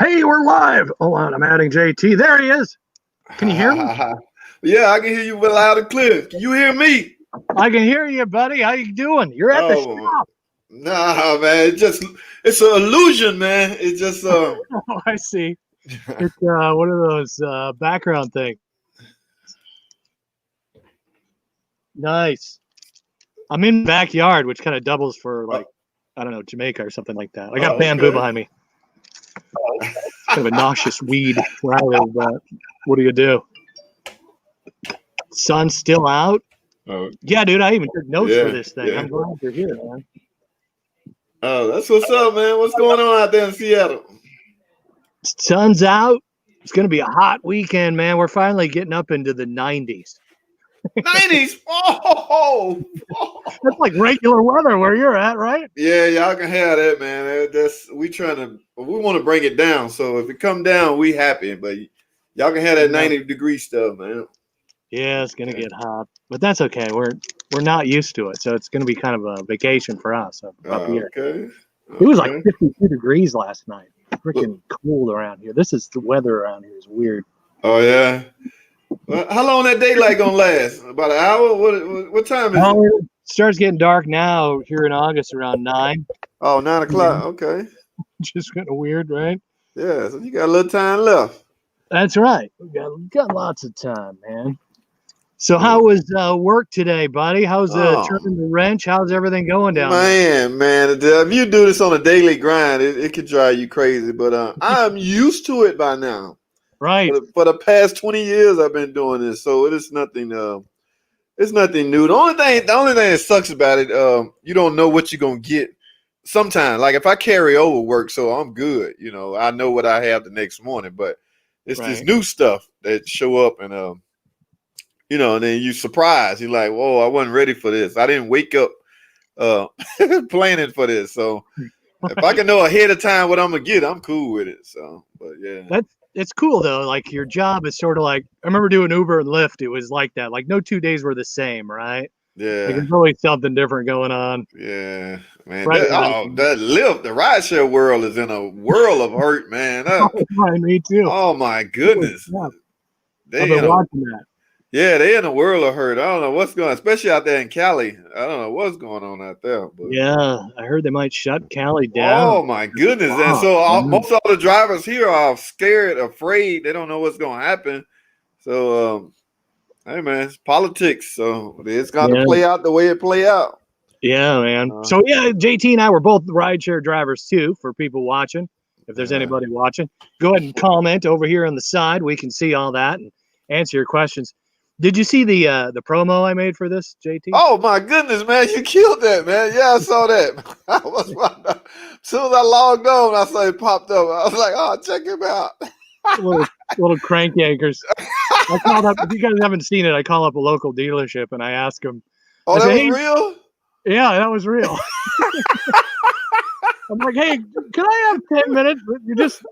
Hey, we're live. Hold on, I'm adding JT. There he is. Can you hear me? Yeah, I can hear you loud and clear. Can you hear me? I can hear you, buddy. How you doing? You're at the Oh, shop. nah, man. It's an illusion, man. It's just Oh, I see. It's one of those background things. Nice. I'm in the backyard, which kind of doubles for oh, like, I don't know, Jamaica or something like that. I got bamboo okay. behind me. It's kind of a noxious weed where I live, but what do you do? Sun's still out. Oh, Yeah, dude, I even took notes for yeah, this thing. yeah. I'm glad you're here, man. Oh, that's what's up, man. What's going on out there in Seattle? Sun's out. It's going to be a hot weekend, man. We're finally getting up into the 90s. 90s. Oh, That's like regular weather where you're at, right? yeah, y'all can have that, man. We want to bring it down. So if it come down, we happy. But y'all can have that 90-degree stuff, man. Yeah, it's gonna get hot, but that's okay. We're not used to it, so it's gonna be kind of a vacation for us up here. Okay. It was like Okay. 52 degrees last night. Freaking cold around here. This is the weather around here is weird. Oh yeah. Well, how long that daylight gonna last? About an hour? What time is it? Oh, it starts getting dark now here in August around 9. Oh, 9 o'clock. Okay. Just kind of weird, right? Yeah, so you got a little time left. That's right. We got lots of time, man. So how was work today, buddy? How's turning the wrench? How's everything going down there? Man, if you do this on a daily grind, it could drive you crazy. But I'm used to it by now. Right. For the past 20 years, I've been doing this, so it is nothing. It's nothing new. The only thing that sucks about it, you don't know what you're gonna get. Sometimes, like if I carry over work, so I'm good. You know, I know what I have the next morning. But it's this new stuff that show up and and then you surprised. You're like, whoa, I wasn't ready for this. I didn't wake up planning for this. So if I can know ahead of time what I'm gonna get, I'm cool with it. So, but yeah. It's cool though. Like your job is sort of like I remember doing Uber and Lyft. It was like that. Like no 2 days were the same, right? Yeah. Like there's always something different going on. Yeah, man. Right. That Lyft, the rideshare world is in a world of hurt, man. Me too. Oh my goodness. Yeah. They I've been watching that. Yeah, they in a world of hurt. I don't know what's going on, especially out there in Cali. I don't know what's going on out there. But yeah, I heard they might shut Cali down. Oh my goodness! And so most of the drivers here are scared, afraid. They don't know what's going to happen. So, hey man, it's politics. So it's going to play out the way it play out. Yeah, man. So yeah, JT and I were both rideshare drivers too. For people watching, if there's anybody watching, go ahead and comment over here on the side. We can see all that and answer your questions. Did you see the promo I made for this, JT? Oh my goodness, man! You killed that, man. Yeah, I saw that. As soon as I logged on, I saw it popped up. I was like, "Oh, check him out." little crank yankers. I called up. If you guys haven't seen it, I call up a local dealership and I ask them. Oh, that was real? Yeah, that was real. I'm like, hey, can I have 10 minutes?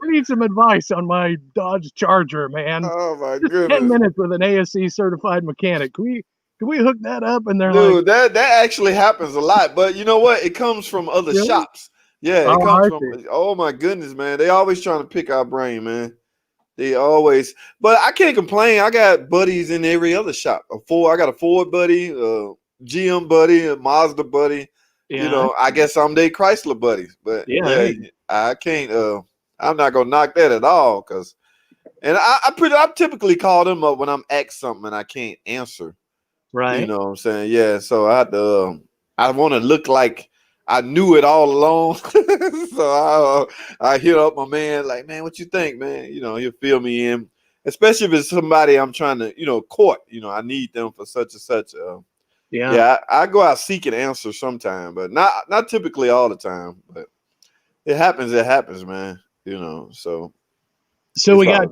I need some advice on my Dodge Charger, man. Oh my Just goodness. 10 minutes with an ASC certified mechanic. Can we hook that up? And they're Dude, like, that actually happens a lot. But you know what? It comes from other shops. Yeah, it comes from. Oh my goodness, man! They always trying to pick our brain, man. They always. But I can't complain. I got buddies in every other shop. I got a Ford buddy, GM buddy, a Mazda buddy. Yeah. You know, I guess someday Chrysler buddies. But I can't. I'm not gonna knock that at all, I typically call them up when I'm asked something and I can't answer. Right. You know what I'm saying? Yeah. So I had to. I want to look like I knew it all along. So I hit up my man, like, man, what you think, man? You know, he'll fill me in, especially if it's somebody I'm trying to, court. You know, I need them for such and such. Yeah, I go out seeking answers sometime, but not typically all the time. But it happens, man. You know, so we got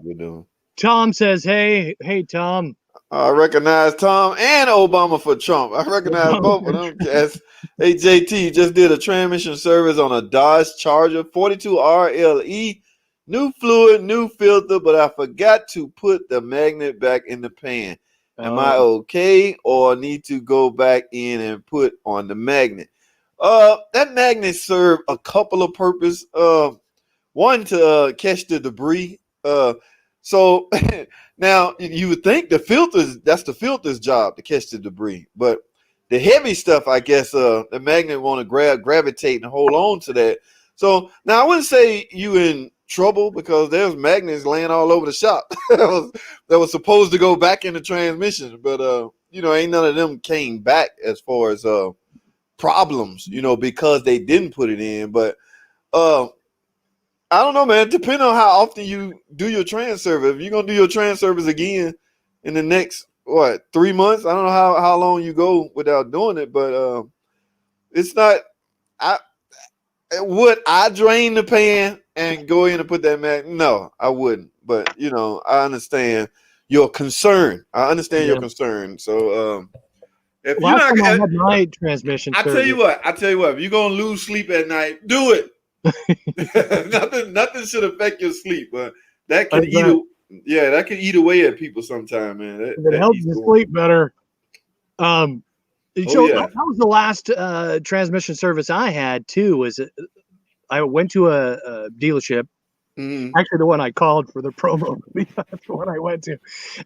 Tom says, hey, Tom. I recognize Tom and Obama for Trump. I recognize both of them. Yes. Hey, JT, just did a transmission service on a Dodge Charger 42 RLE. New fluid, new filter, but I forgot to put the magnet back in the pan. Am I okay or need to go back in and put on the magnet? That magnet served a couple of purposes. One to catch the debris. So now you would think that's the filter's job to catch the debris, but the heavy stuff, I guess, the magnet want to gravitate and hold on to that. So now I wouldn't say you in trouble because there's magnets laying all over the shop that was supposed to go back in the transmission, but ain't none of them came back as far as problems, because they didn't put it in. But I don't know, man. Depending on how often you do your trans service. If you're gonna do your trans service again in the next 3 months, I don't know how long you go without doing it, but it's not. Would I drain the pan and go in and put that magnet? No, I wouldn't. But I understand your concern. I understand your concern. So if you're Last not, time I had my transmission I tell you what. If you're gonna lose sleep at night, do it. nothing should affect your sleep, but that can eat away at people sometime, man. It helps you sleep better. That was the last transmission service I had too. I went to a dealership, actually the one I called for the promo. That's the one I went to,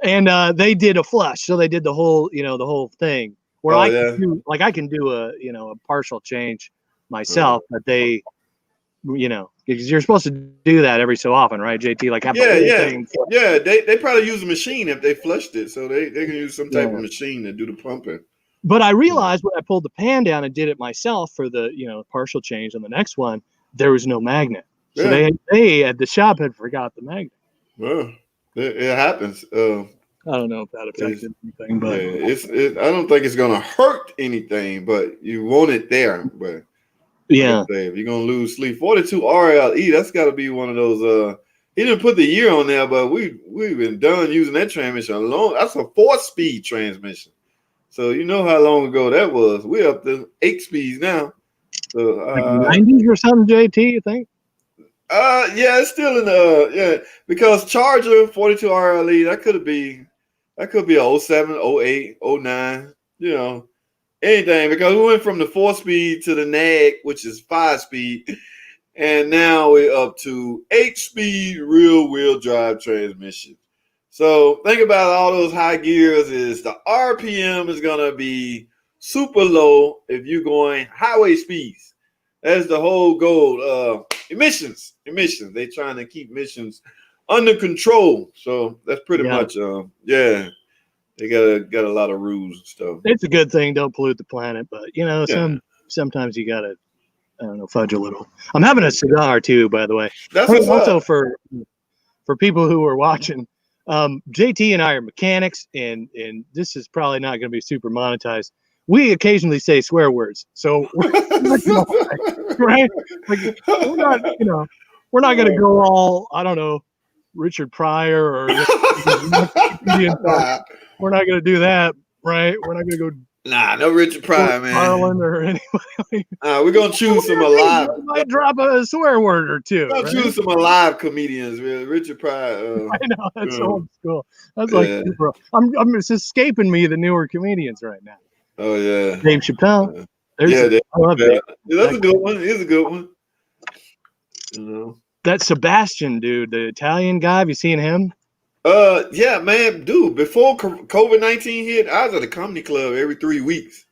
and they did a flush, so they did the whole thing. Where I can do a partial change myself, but they. Because you're supposed to do that every so often, right, JT? Like have thing. Yeah. They probably use a machine if they flushed it, so they can use some type of machine to do the pumping. But I realized when I pulled the pan down and did it myself for the partial change on the next one, there was no magnet. So they at the shop had forgot the magnet. Well, it happens. I don't know if that affected anything, but I don't think it's gonna hurt anything, but you want it there, but. Yeah, if you're gonna lose sleep, 42 RLE, that's got to be one of those. He didn't put the year on there, but we've been done using that transmission alone. That's a 4-speed transmission, so you know how long ago that was. We're up to 8 speeds now. So like 90s or something, JT. You think? Yeah, it's still in the because Charger 42 RLE that could be a 07, 08, 09, anything, because we went from the 4-speed to the NAG, which is 5-speed, and now we're up to 8-speed rear wheel drive transmission. So think about all those high gears is the RPM is gonna be super low if you're going highway speeds. That's the whole goal. Emissions. They're trying to keep emissions under control. So that's pretty much They got a lot of rules and stuff. It's a good thing, don't pollute the planet, but sometimes you gotta, I don't know, fudge a little. I'm having a cigar too, by the way. That's also for people who are watching. JT and I are mechanics, and this is probably not going to be super monetized. We occasionally say swear words, so right? Like, we're not going to go all, I don't know, Richard Pryor or we're not going to do that, right? We're not going to go. Nah, no Richard Pryor, man. Harlan or anybody. We're gonna choose some alive. We might drop a swear word or two. We're gonna choose some alive comedians. Richard Pryor. I know that's old school. That's like super. It's escaping me the newer comedians right now. Oh yeah, Dave Chappelle. I love Dave. That's a good one. He's a good one. That Sebastian dude, the Italian guy. Have you seen him? Yeah, man, dude. Before COVID-19 hit, I was at a comedy club every 3 weeks.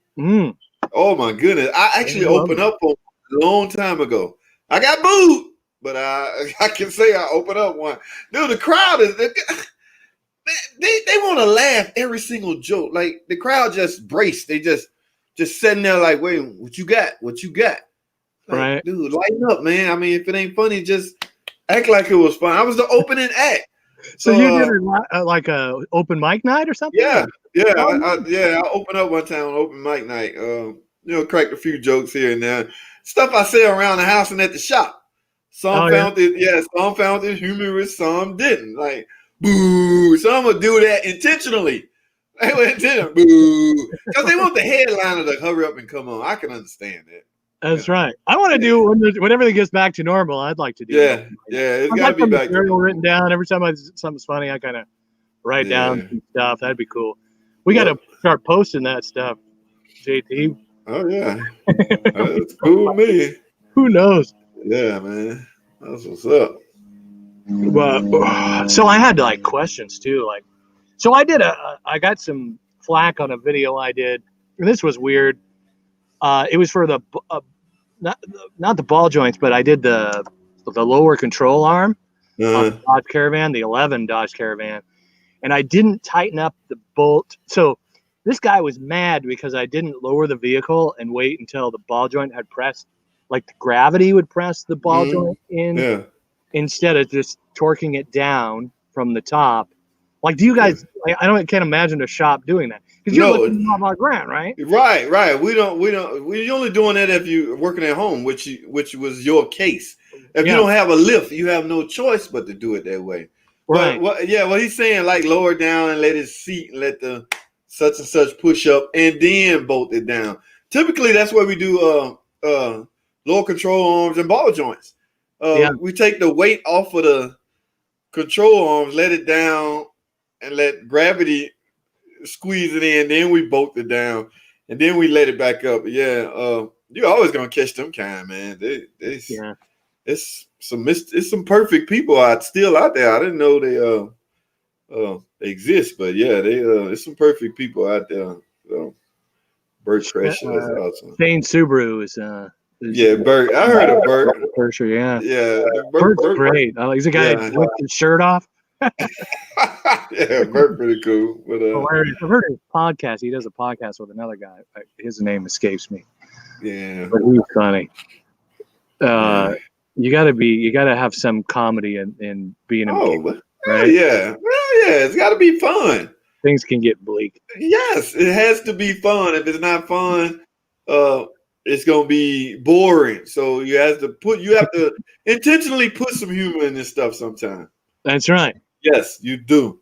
Oh my goodness! I actually opened up a long time ago. I got booed, but I can say I opened up one. Dude, the crowd is they want to laugh every single joke. Like the crowd just braced. They just sitting there like, wait, what you got? What you got? Like, right, dude, lighten up, man. I mean, if it ain't funny, just act like it was fun. I was the opening act. So you did like a open mic night or something? Yeah. I opened up one time on open mic night. Cracked a few jokes here and there. Stuff I say around the house and at the shop. Some found it humorous, some didn't. Like, boo. Some would do that intentionally. They went to boo. Because they want the headliner to hurry up and come on. I can understand that. That's right. I want to do when everything gets back to normal. I'd like to do. Yeah, it's got to be back. Material written down every time something's funny. I kind of write down some stuff. That'd be cool. We got to start posting that stuff, JT. Oh yeah, that's cool with me. Who knows? Yeah, man. That's what's up. But so I had like questions too. Like, so I got some flack on a video I did, and this was weird. It was for the not the ball joints, but I did the lower control arm on the Dodge Caravan, the 11 Dodge Caravan, and I didn't tighten up the bolt. So this guy was mad because I didn't lower the vehicle and wait until the ball joint had pressed, like the gravity would press the ball joint in, instead of just torquing it down from the top. Like, do you guys? Can't imagine a shop doing that because you're looking off on ground, right? Right. We're only doing that if you're working at home, which was your case. If you don't have a lift, you have no choice but to do it that way. Right. But what he's saying, like lower down and let it seat and let the such and such push up and then bolt it down. Typically, that's what we do. Lower control arms and ball joints. We take the weight off of the control arms, let it down, and let gravity squeeze it in. Then we bolt it down, and then we let it back up. Yeah, you're always gonna catch them kind, man. It's some perfect people still out there. I didn't know they exist, but yeah, there's some perfect people out there. So, Bert Crusher is awesome. Shane Subaru is Bert. I heard of Bert. For sure, yeah. Bert's great. He's a guy who whipped his shirt off. Yeah, Bert pretty cool. But I've heard his podcast. He does a podcast with another guy. His name escapes me. Yeah, but he's funny. You gotta have some comedy in being a right? Yeah, it's gotta be fun. Things can get bleak. Yes, it has to be fun. If it's not fun, it's gonna be boring. So you have to intentionally put some humor in this stuff sometimes. That's right. Yes, you do.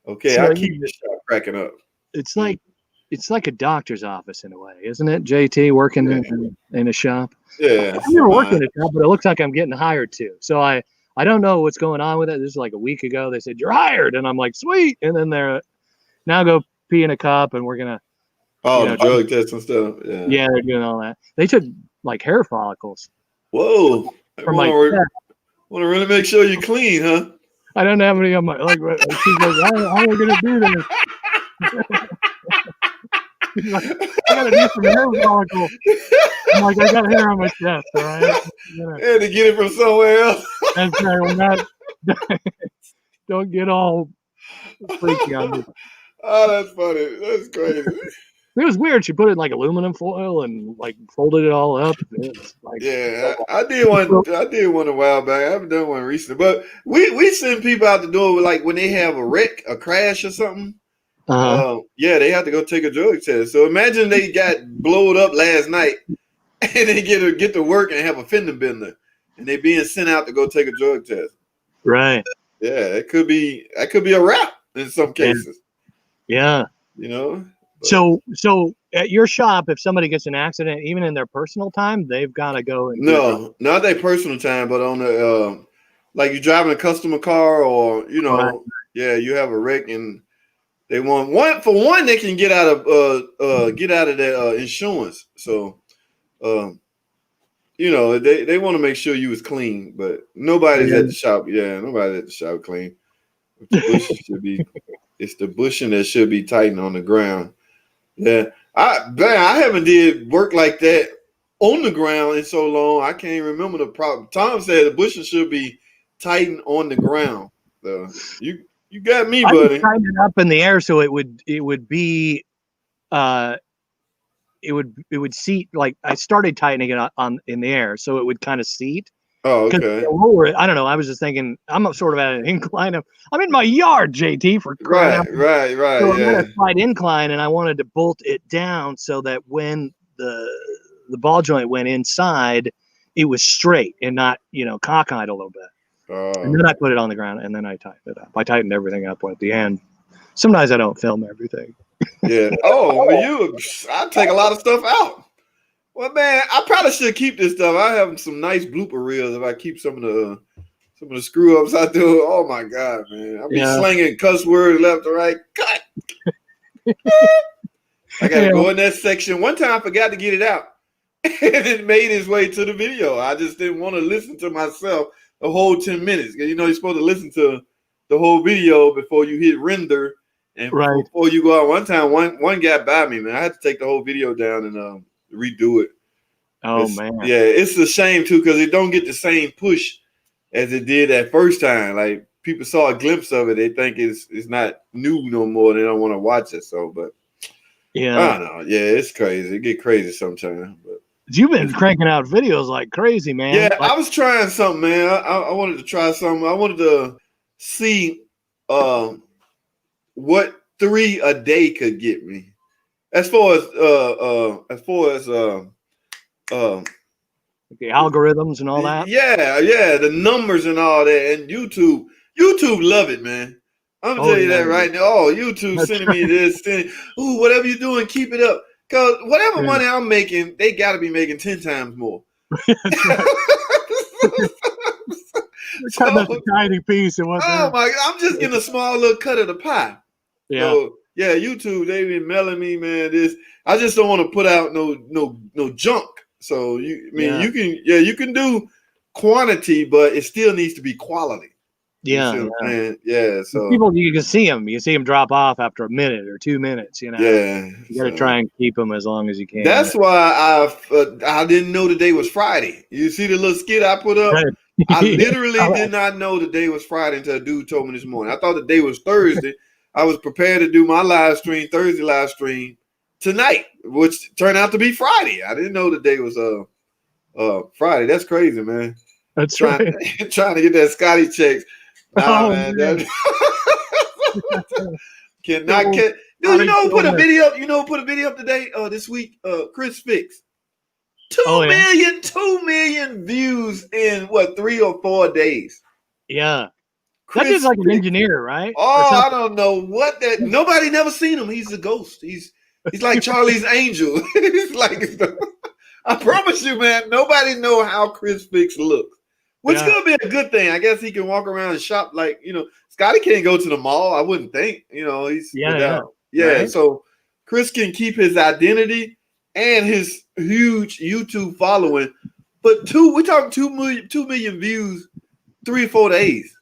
Okay, so I keep this shot cracking up. It's like a doctor's office in a way, isn't it? JT working in a shop. Yeah, I've never worked in a shop, but it looks like I'm getting hired to. So I don't know what's going on with it. This is like a week ago. They said you're hired, and I'm like, sweet. And then they're now go pee in a cup, and we're gonna. The drug test and stuff. Yeah, they're doing all that. They took like hair follicles. Whoa! Want to really make sure you're clean, huh? I don't have any on my she's like, how are we gonna do this? Like, I gotta do some hair follicle. I'm like, I got hair on my chest, all right? And to get it from somewhere else. That's right. We're not. Don't get all freaky on me. Oh, that's funny. That's crazy. It was weird. She put it in like aluminum foil and like folded it all up. Like, I did one a while back. I haven't done one recently, but we send people out the door like when they have a crash or something. They have to go take a drug test. So imagine they got blowed up last night and they get to work and have a fender bender, and they being sent out to go take a drug test. Right. Yeah, that could be a wrap in some cases. Yeah. You know. So at your shop, if somebody gets an accident, even in their personal time, they've got to go. No, not their personal time, but on the like you're driving a customer car, or you have a wreck, and they want one. They can get out of that insurance. So, they want to make sure you was clean, but nobody's at the shop. Yeah, nobody's at the shop clean. The bush should be. It's the bushing that should be tightened on the ground. Yeah, I haven't did work like that on the ground in so long. I can't remember the problem. Tom said the bushing should be tightened on the ground. So you got me, buddy. Tighten it up in the air so it would be, it would seat. Like I started tightening it on in the air so it would kind of seat. Oh, okay. Lower it, I don't know. I was just thinking I'm sort of at an incline. I'm in my yard, JT, for crying out. Right. So I'm at a slight incline, and I wanted to bolt it down so that when the ball joint went inside, it was straight and not cockeyed a little bit. And then I put it on the ground, and then I tightened it up. I tightened everything up at the end. Sometimes I don't film everything. Yeah. I take a lot of stuff out. Well, man, I probably should keep this stuff. I have some nice blooper reels if I keep some of the screw ups I do. Oh my God, man! I'll be slinging cuss words left and right. Cut. I gotta go in that section. One time I forgot to get it out, and it made its way to the video. I just didn't want to listen to myself a whole 10 minutes. You know, you're supposed to listen to the whole video before you hit render. And right. before you go out, one time, one got by me, man. I had to take the whole video down and redo it. Oh man. Yeah, it's a shame too because it don't get the same push as it did that first time. Like people saw a glimpse of it, they think it's not new no more. They don't want to watch it. So, but yeah, I don't know. Yeah, it's crazy. It get crazy sometimes. But you've been cranking out videos like crazy, man. Yeah, like, I was trying something, man. I wanted to try something. I wanted to see what 3 a day could get me. As far as the algorithms and all that. yeah, the numbers and all that, and YouTube love it, man. I'm gonna tell you that right now. Oh, YouTube sending me this, whatever you're doing, keep it up. Cause whatever money I'm making, they gotta be making 10 times more. Cutting us a tiny piece of what. Oh my! I'm just getting a small little cut of the pie. Yeah. So yeah, YouTube, they been mailing me, man. I just don't want to put out no junk. So you can do quantity, but it still needs to be quality. Yeah, yeah. So people, you can see them. You see them drop off after a minute or 2 minutes. You know. Yeah. You got to try and keep them as long as you can. That's why I didn't know the day was Friday. You see the little skit I put up. Right. I literally did not know the day was Friday until a dude told me this morning. I thought the day was Thursday. I was prepared to do my Thursday live stream tonight, which turned out to be Friday. I didn't know the day was Friday. That's crazy, man. That's trying to get that Scotty checks. Nah, man. Cannot get. Dude, you know who put a video up? You know who put a video up today? This week, Chris Fix. 2 million views in what 3 or 4 days. Yeah. That dude's like an engineer, right? Oh, I don't know what that. Nobody never seen him. He's a ghost. He's like Charlie's Angel. He's like, I promise you, man. Nobody know how Chris Fix looks, which could be a good thing. I guess he can walk around and shop like Scotty can't go to the mall. I wouldn't think. He's right? So Chris can keep his identity and his huge YouTube following, but we're talking 2 million views, 3 or 4 days.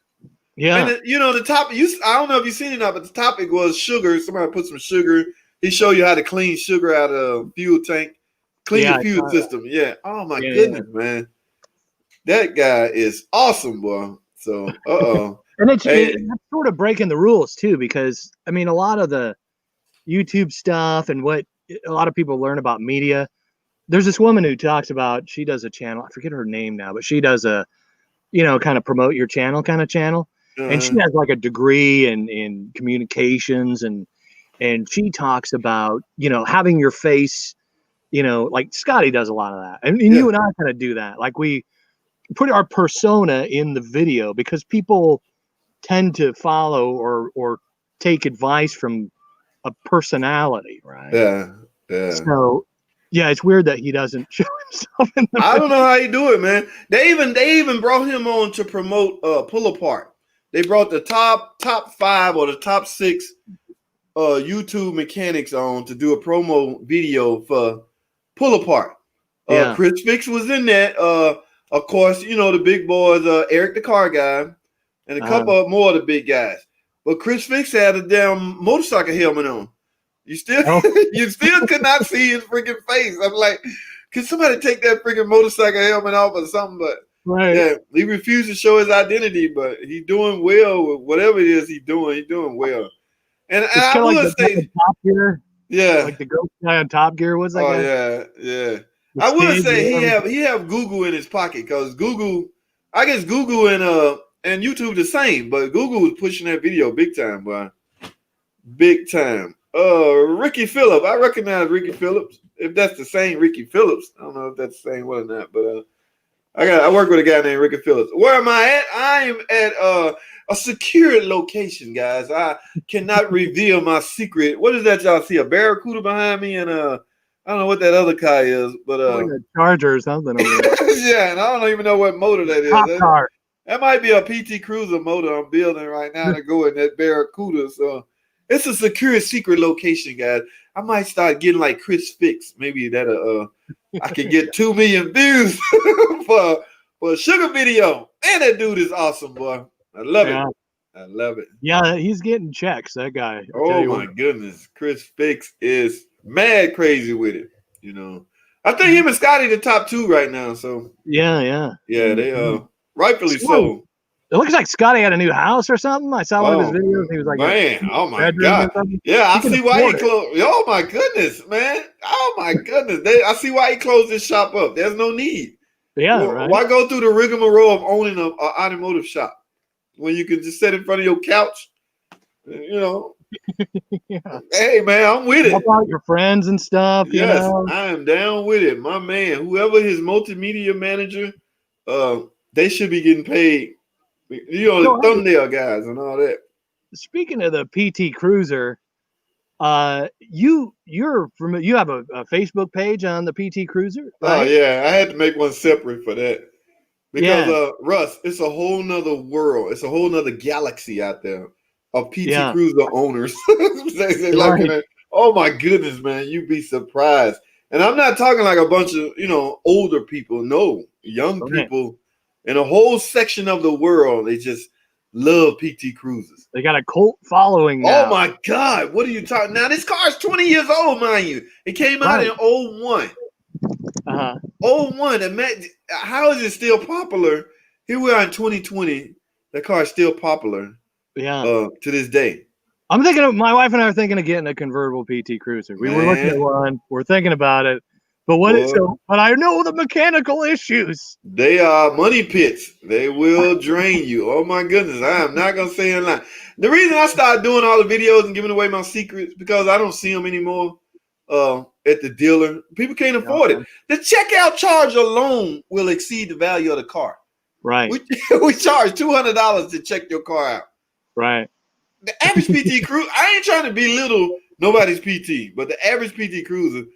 Yeah, and the topic. I don't know if you've seen it now, but the topic was sugar. Somebody put some sugar. He showed you how to clean sugar out of a fuel tank, clean the fuel system. Yeah. Oh my goodness, man, that guy is awesome, boy. So, and it's sort of breaking the rules too, because I mean, a lot of the YouTube stuff and what a lot of people learn about media. There's this woman who talks about, she does a channel, I forget her name now, but she does a, kind of promote your channel kind of channel. And she has like a degree in communications and she talks about, having your face, like Scotty does a lot of that. And you and I kind of do that. Like we put our persona in the video because people tend to follow or take advice from a personality, right? Yeah. So, it's weird that he doesn't show himself in the I don't know how you do it, man. They even brought him on to promote Pull Apart. They brought the top 5 or the top 6 YouTube mechanics on to do a promo video for Pull Apart. Chris Fix was in that. Of course, the big boys, Eric the car guy, and a couple more of the big guys. But Chris Fix had a damn motorcycle helmet on. You still could not see his freaking face. I'm like, can somebody take that freaking motorcycle helmet off or something? But he refused to show his identity, but he's doing well with whatever it is he's doing. He's doing well. And I would say, Top Gear, like the ghost guy on Top Gear was. Yeah. I would say he have Google in his pocket because Google, I guess Google and YouTube the same, but Google was pushing that video big time, boy. Big time. Ricky Phillips. I recognize Ricky Phillips. If that's the same Ricky Phillips, I don't know if that's the same one or not, but I work with a guy named Ricky Phillips. Where am I at? I am at a secure location, guys. I cannot reveal my secret. What is that y'all see? A Barracuda behind me and I don't know what that other car is, but like a Charger or something. Yeah, and I don't even know what motor that is. That might be a PT Cruiser motor I'm building right now to go in that Barracuda. So it's a secure secret location, guys. I might start getting like Chris Fix. Maybe that I could get 2 million views for for a sugar video. Man, that dude is awesome, boy. I love it. I love it. Yeah, he's getting checks, that guy. Oh my goodness. Chris Fix is mad crazy with it. You know. I think him and Scotty the top 2 right now. So yeah. They rightfully so. It looks like Scotty had a new house or something. I saw one of his videos. He was like, man, oh my god, yeah, I see why he closed. Oh my goodness, man, oh my goodness, I see why he closed his shop up. There's no need. Yeah, right. Why go through the rigmarole of owning an automotive shop when you can just sit in front of your couch? You know. Yeah. Hey man, I'm with it. Help out your friends and stuff. Yes, you know? I am down with it, my man. Whoever his multimedia manager, they should be getting paid. You know, the thumbnail guys and all that. Speaking of the PT Cruiser, you have a Facebook page on the PT Cruiser, right? Oh yeah, I had to make one separate for that because Russ, it's a whole nother world. It's a whole nother galaxy out there of PT Cruiser owners. Oh my goodness, man, you'd be surprised. And I'm not talking like a bunch of older people. No, young people. In a whole section of the world, they just love PT Cruisers. They got a cult following now. Oh my God, what are you talking? Now this car is 20 years old, mind you. It came out in 01. 01. How is it still popular? Here we are in 2020. That car is still popular. Yeah. To this day. I'm thinking of my wife and I are thinking of getting a convertible PT Cruiser. We were looking at one. We're thinking about it. But but I know the mechanical issues. They are money pits. They will drain you. Oh my goodness. I am not gonna say a lie. The reason I started doing all the videos and giving away my secrets because I don't see them anymore at the dealer. People can't afford it. The checkout charge alone will exceed the value of the car. Right. We charge $200 to check your car out. Right. The average PT Cruiser, I ain't trying to belittle nobody's PT, but the average PT Cruiser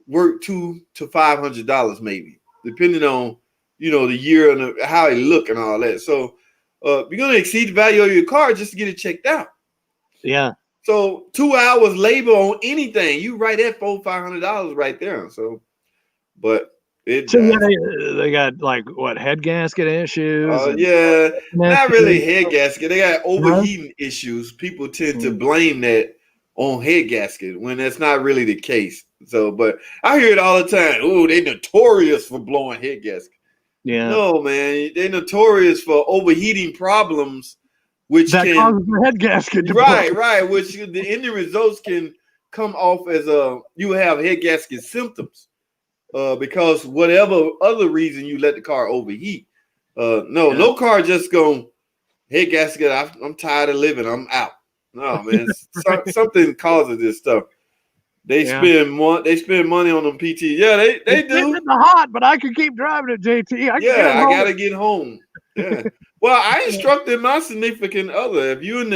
worth $200 to $500 maybe, depending on the year and how it look and all that. So you're gonna exceed the value of your car just to get it checked out. Yeah. So 2 hours labor on anything, you right at $400-500 right there. So, but they got like what, head gasket issues? Yeah, not really head gasket. They got overheating issues. People tend to blame that on head gasket when that's not really the case. So, but I hear it all the time. Oh, they notorious for blowing head gasket. Yeah. No, man, they're notorious for overheating problems, which that causes the head gasket to right. Which the ending results can come off as you have head gasket because whatever other reason you let the car overheat. No car just going head gasket. I'm tired of living. I'm out. No, man, something causes this stuff. They spend money on them PT. Yeah, they do. In the hot, but I can keep driving it, JT. I gotta get home. Yeah. Well, I instructed my significant other. If you in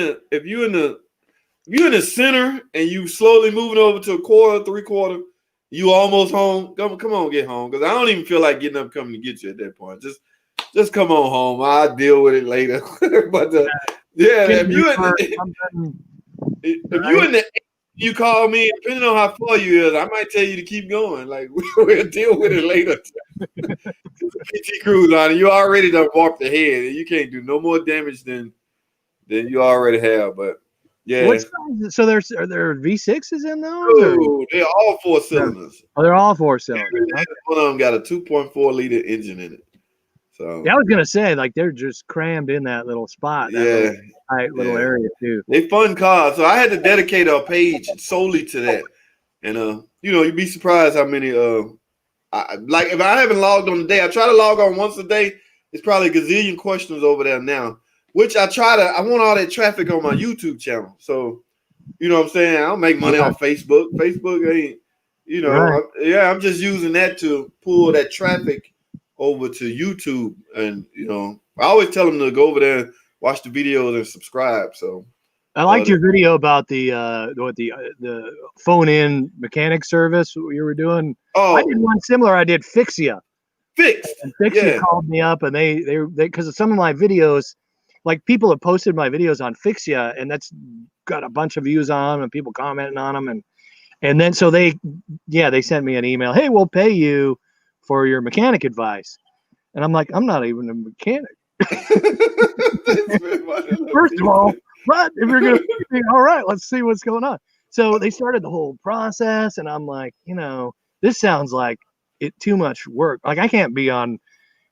the center and you slowly moving over to a quarter, 3/4, you almost home. Come on, get home. Because I don't even feel like getting up coming to get you at that point. Just come on home. I'll deal with it later. But if you in the you call me, depending on how far you is, I might tell you to keep going. Like we'll deal with it later. PT Cruise on it. You already done warped the head, and you can't do no more damage than you already have. But yeah. So are there V6s in those? Oh, they're all 4 cylinders. Oh, they're all 4 cylinders. One of them got a 2.4 liter engine in it. So yeah, I was gonna say, like, they're just crammed in that little spot. That little area too. They fun cars. So I had to dedicate a page solely to that. And you'd be surprised how many like if I haven't logged on today, I try to log on once a day. It's probably a gazillion questions over there now. Which I want all that traffic on my YouTube channel. So you know what I'm saying? I don't make money on Facebook. Facebook ain't, I'm just using that to pull that traffic over to YouTube. And I always tell them to go over there and watch the videos and subscribe. So I liked your video about the phone in mechanic service you were doing. Oh, I did one similar. I did Fixia. And Fixia called me up, and they because of some of my videos, like people have posted my videos on Fixia, and that's got a bunch of views on them and people commenting on them, and then so they sent me an email. Hey, we'll pay you for your mechanic advice. And I'm like, I'm not even a mechanic. First of all, but if you're going to, all right, let's see what's going on. So they started the whole process, and I'm like, this sounds like too much work. Like I can't be on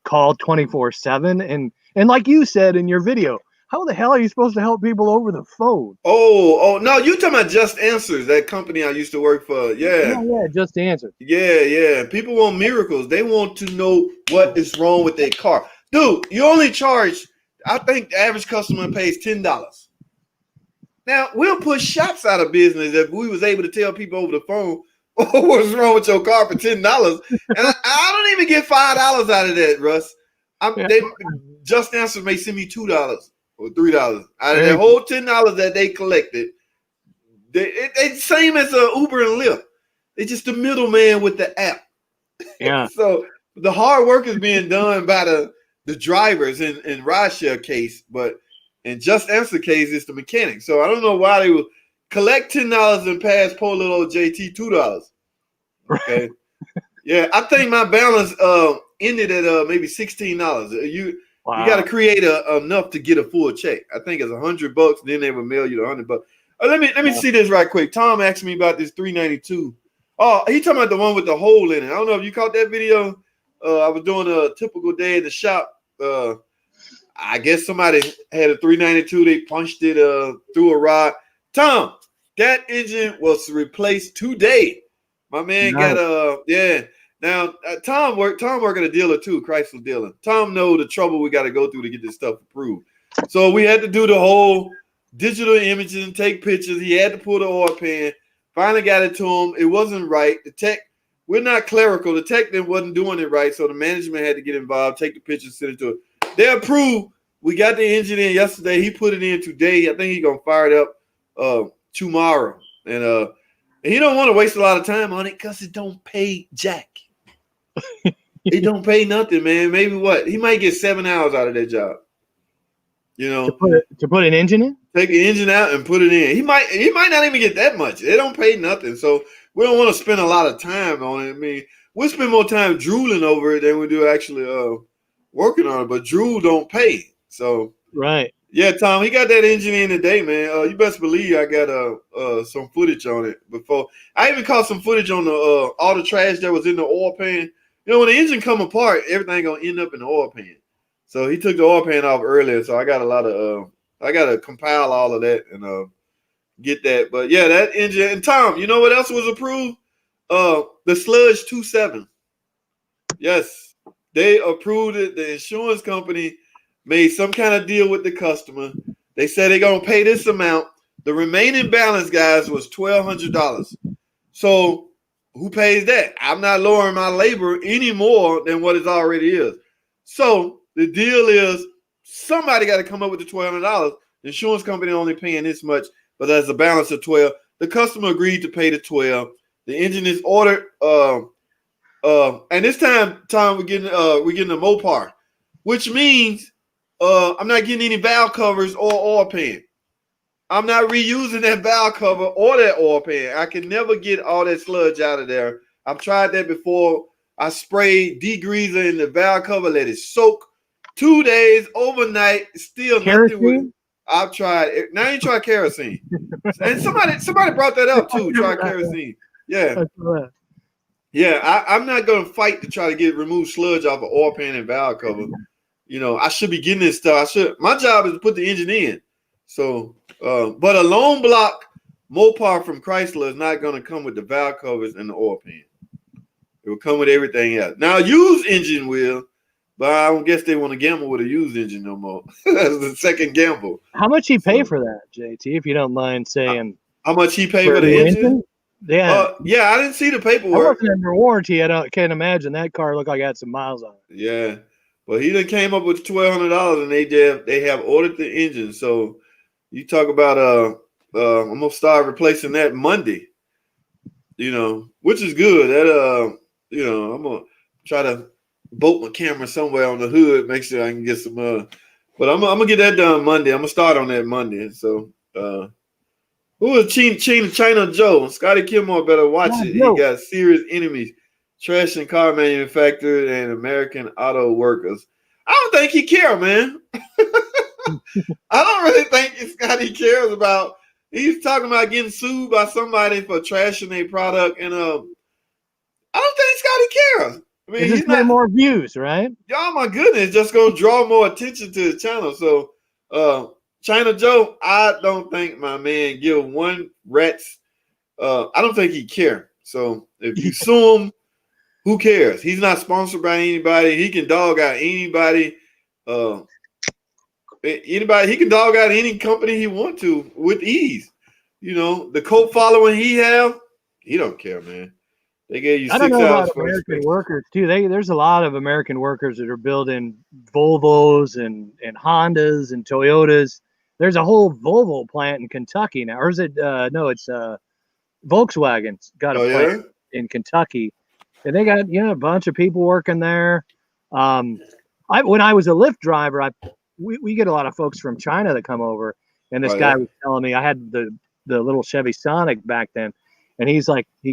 call 24/7. And like you said in your video, how the hell are you supposed to help people over the phone? Oh, no, you talking about Just Answers, that company I used to work for. Yeah. Yeah, Just Answer. Yeah. People want miracles. They want to know what is wrong with their car. Dude, you only charge, I think the average customer pays $10. Now, we'll put shops out of business if we was able to tell people over the phone what's wrong with your car for $10. And I don't even get $5 out of that, Russ. Just Answer may send me $2 or $3 out of that whole $10 that they collected. They same as Uber and Lyft. They just the middleman with the app. Yeah. So the hard work is being done by the drivers in rideshare case, but in Just Answer case, it's the mechanic. So I don't know why they would collect $10 and pass poor little old JT $2. Okay. Yeah, I think my balance ended at maybe $16. You got to create enough to get a full check. I think it's $100. Then they will mail you the $100. Let me see this right quick. Tom asked me about this 392. Oh, he talking about the one with the hole in it. I don't know if you caught that video. I was doing a typical day in the shop. I guess somebody had a 392. They punched it through a rod. Tom, that engine was replaced today. My man got Now Tom work at a dealer too, Chrysler dealer. Tom know the trouble we got to go through to get this stuff approved. So we had to do the whole digital imaging and take pictures. He had to pull the oil pan. Finally got it to him. It wasn't right. The tech, we're not clerical. The tech then wasn't doing it right. So the management had to get involved, take the pictures, send it to it. They approved. We got the engine in yesterday. He put it in today. I think he's gonna fire it up tomorrow. And he don't want to waste a lot of time on it because it don't pay jack. It don't pay nothing, man. Maybe what? He might get 7 hours out of that job. To put an engine in? Take the engine out and put it in. He might not even get that much. They don't pay nothing. So we don't want to spend a lot of time on it. I mean, we'll spend more time drooling over it than we do actually working on it. But drool don't pay. So right. Yeah, Tom, he got that engine in today, man. You best believe I got some footage on it before. I even caught some footage on the all the trash that was in the oil pan. When the engine come apart, everything gonna end up in the oil pan. So he took the oil pan off earlier. So I got a lot of I gotta compile all of that and get that. But yeah, that engine. And Tom, you know what else was approved? The Sludge 27. Yes, they approved it. The insurance company made some kind of deal with the customer. They said they're gonna pay this amount. The remaining balance, guys, was $1,200. So who pays that? I'm not lowering my labor any more than what it already is. So the deal is somebody got to come up with the $1,200. The insurance company only paying this much, but there's a balance of 12. The customer agreed to pay the 12. The engine is ordered. And this time, Tom, we're getting a Mopar, which means I'm not getting any valve covers or oil pan. I'm not reusing that valve cover or that oil pan. I can never get all that sludge out of there. I've tried that before. I sprayed degreaser in the valve cover, let it soak 2 days, overnight, still kerosene? Nothing with it. I've tried it. Now you try kerosene. And somebody brought that up too. Try kerosene. Yeah. Yeah, I'm not gonna fight to try to remove sludge off of oil pan and valve cover. I should be getting this stuff. My job is to put the engine in. So but a lone block Mopar from Chrysler is not gonna come with the valve covers and the oil pan. It will come with everything else. Now used engine will, but I don't guess they want to gamble with a used engine no more. That's the second gamble. How much he pay for that, JT, if you don't mind saying? How much he paid for the engine? Yeah. Yeah, I didn't see the paperwork. I wasn't under warranty. I can't imagine that car looked like it had some miles on it. Yeah. But he done came up with $1,200 and they have ordered the engine. So you talk about I'm gonna start replacing that Monday. Which is good. That I'm gonna try to bolt my camera somewhere on the hood, make sure I can get some but I'm gonna get that done Monday. I'm gonna start on that Monday. So who is China Joe? Scotty Kilmore better watch it. He got serious enemies trash and car manufacturers and American auto workers. I don't think he cares, man. I don't really think Scotty cares about. He's talking about getting sued by somebody for trashing a product, and I don't think Scotty cares. I mean, It's he's just getting not. more views, right? Oh my goodness, just gonna draw more attention to his channel. So, China Joe, I don't think my man give one rat's. I don't think he care. So if you sue him, who cares? He's not sponsored by anybody. He can dog out anybody. Anybody, he can dog out any company he want to with ease. You know, the cult following he have, he don't care, man. They gave you I don't 6 know hours about for American inspection. workers too. There's a lot of American workers that are building Volvos and Hondas and Toyotas. There's a whole Volvo plant in Kentucky now, or is it? No, it's Volkswagen's got a Oh plant yeah, in Kentucky, and they got a bunch of people working there. Um, when I was a Lyft driver, we get a lot of folks from China that come over, and this oh guy yeah. was telling me I had the little Chevy Sonic back then, and he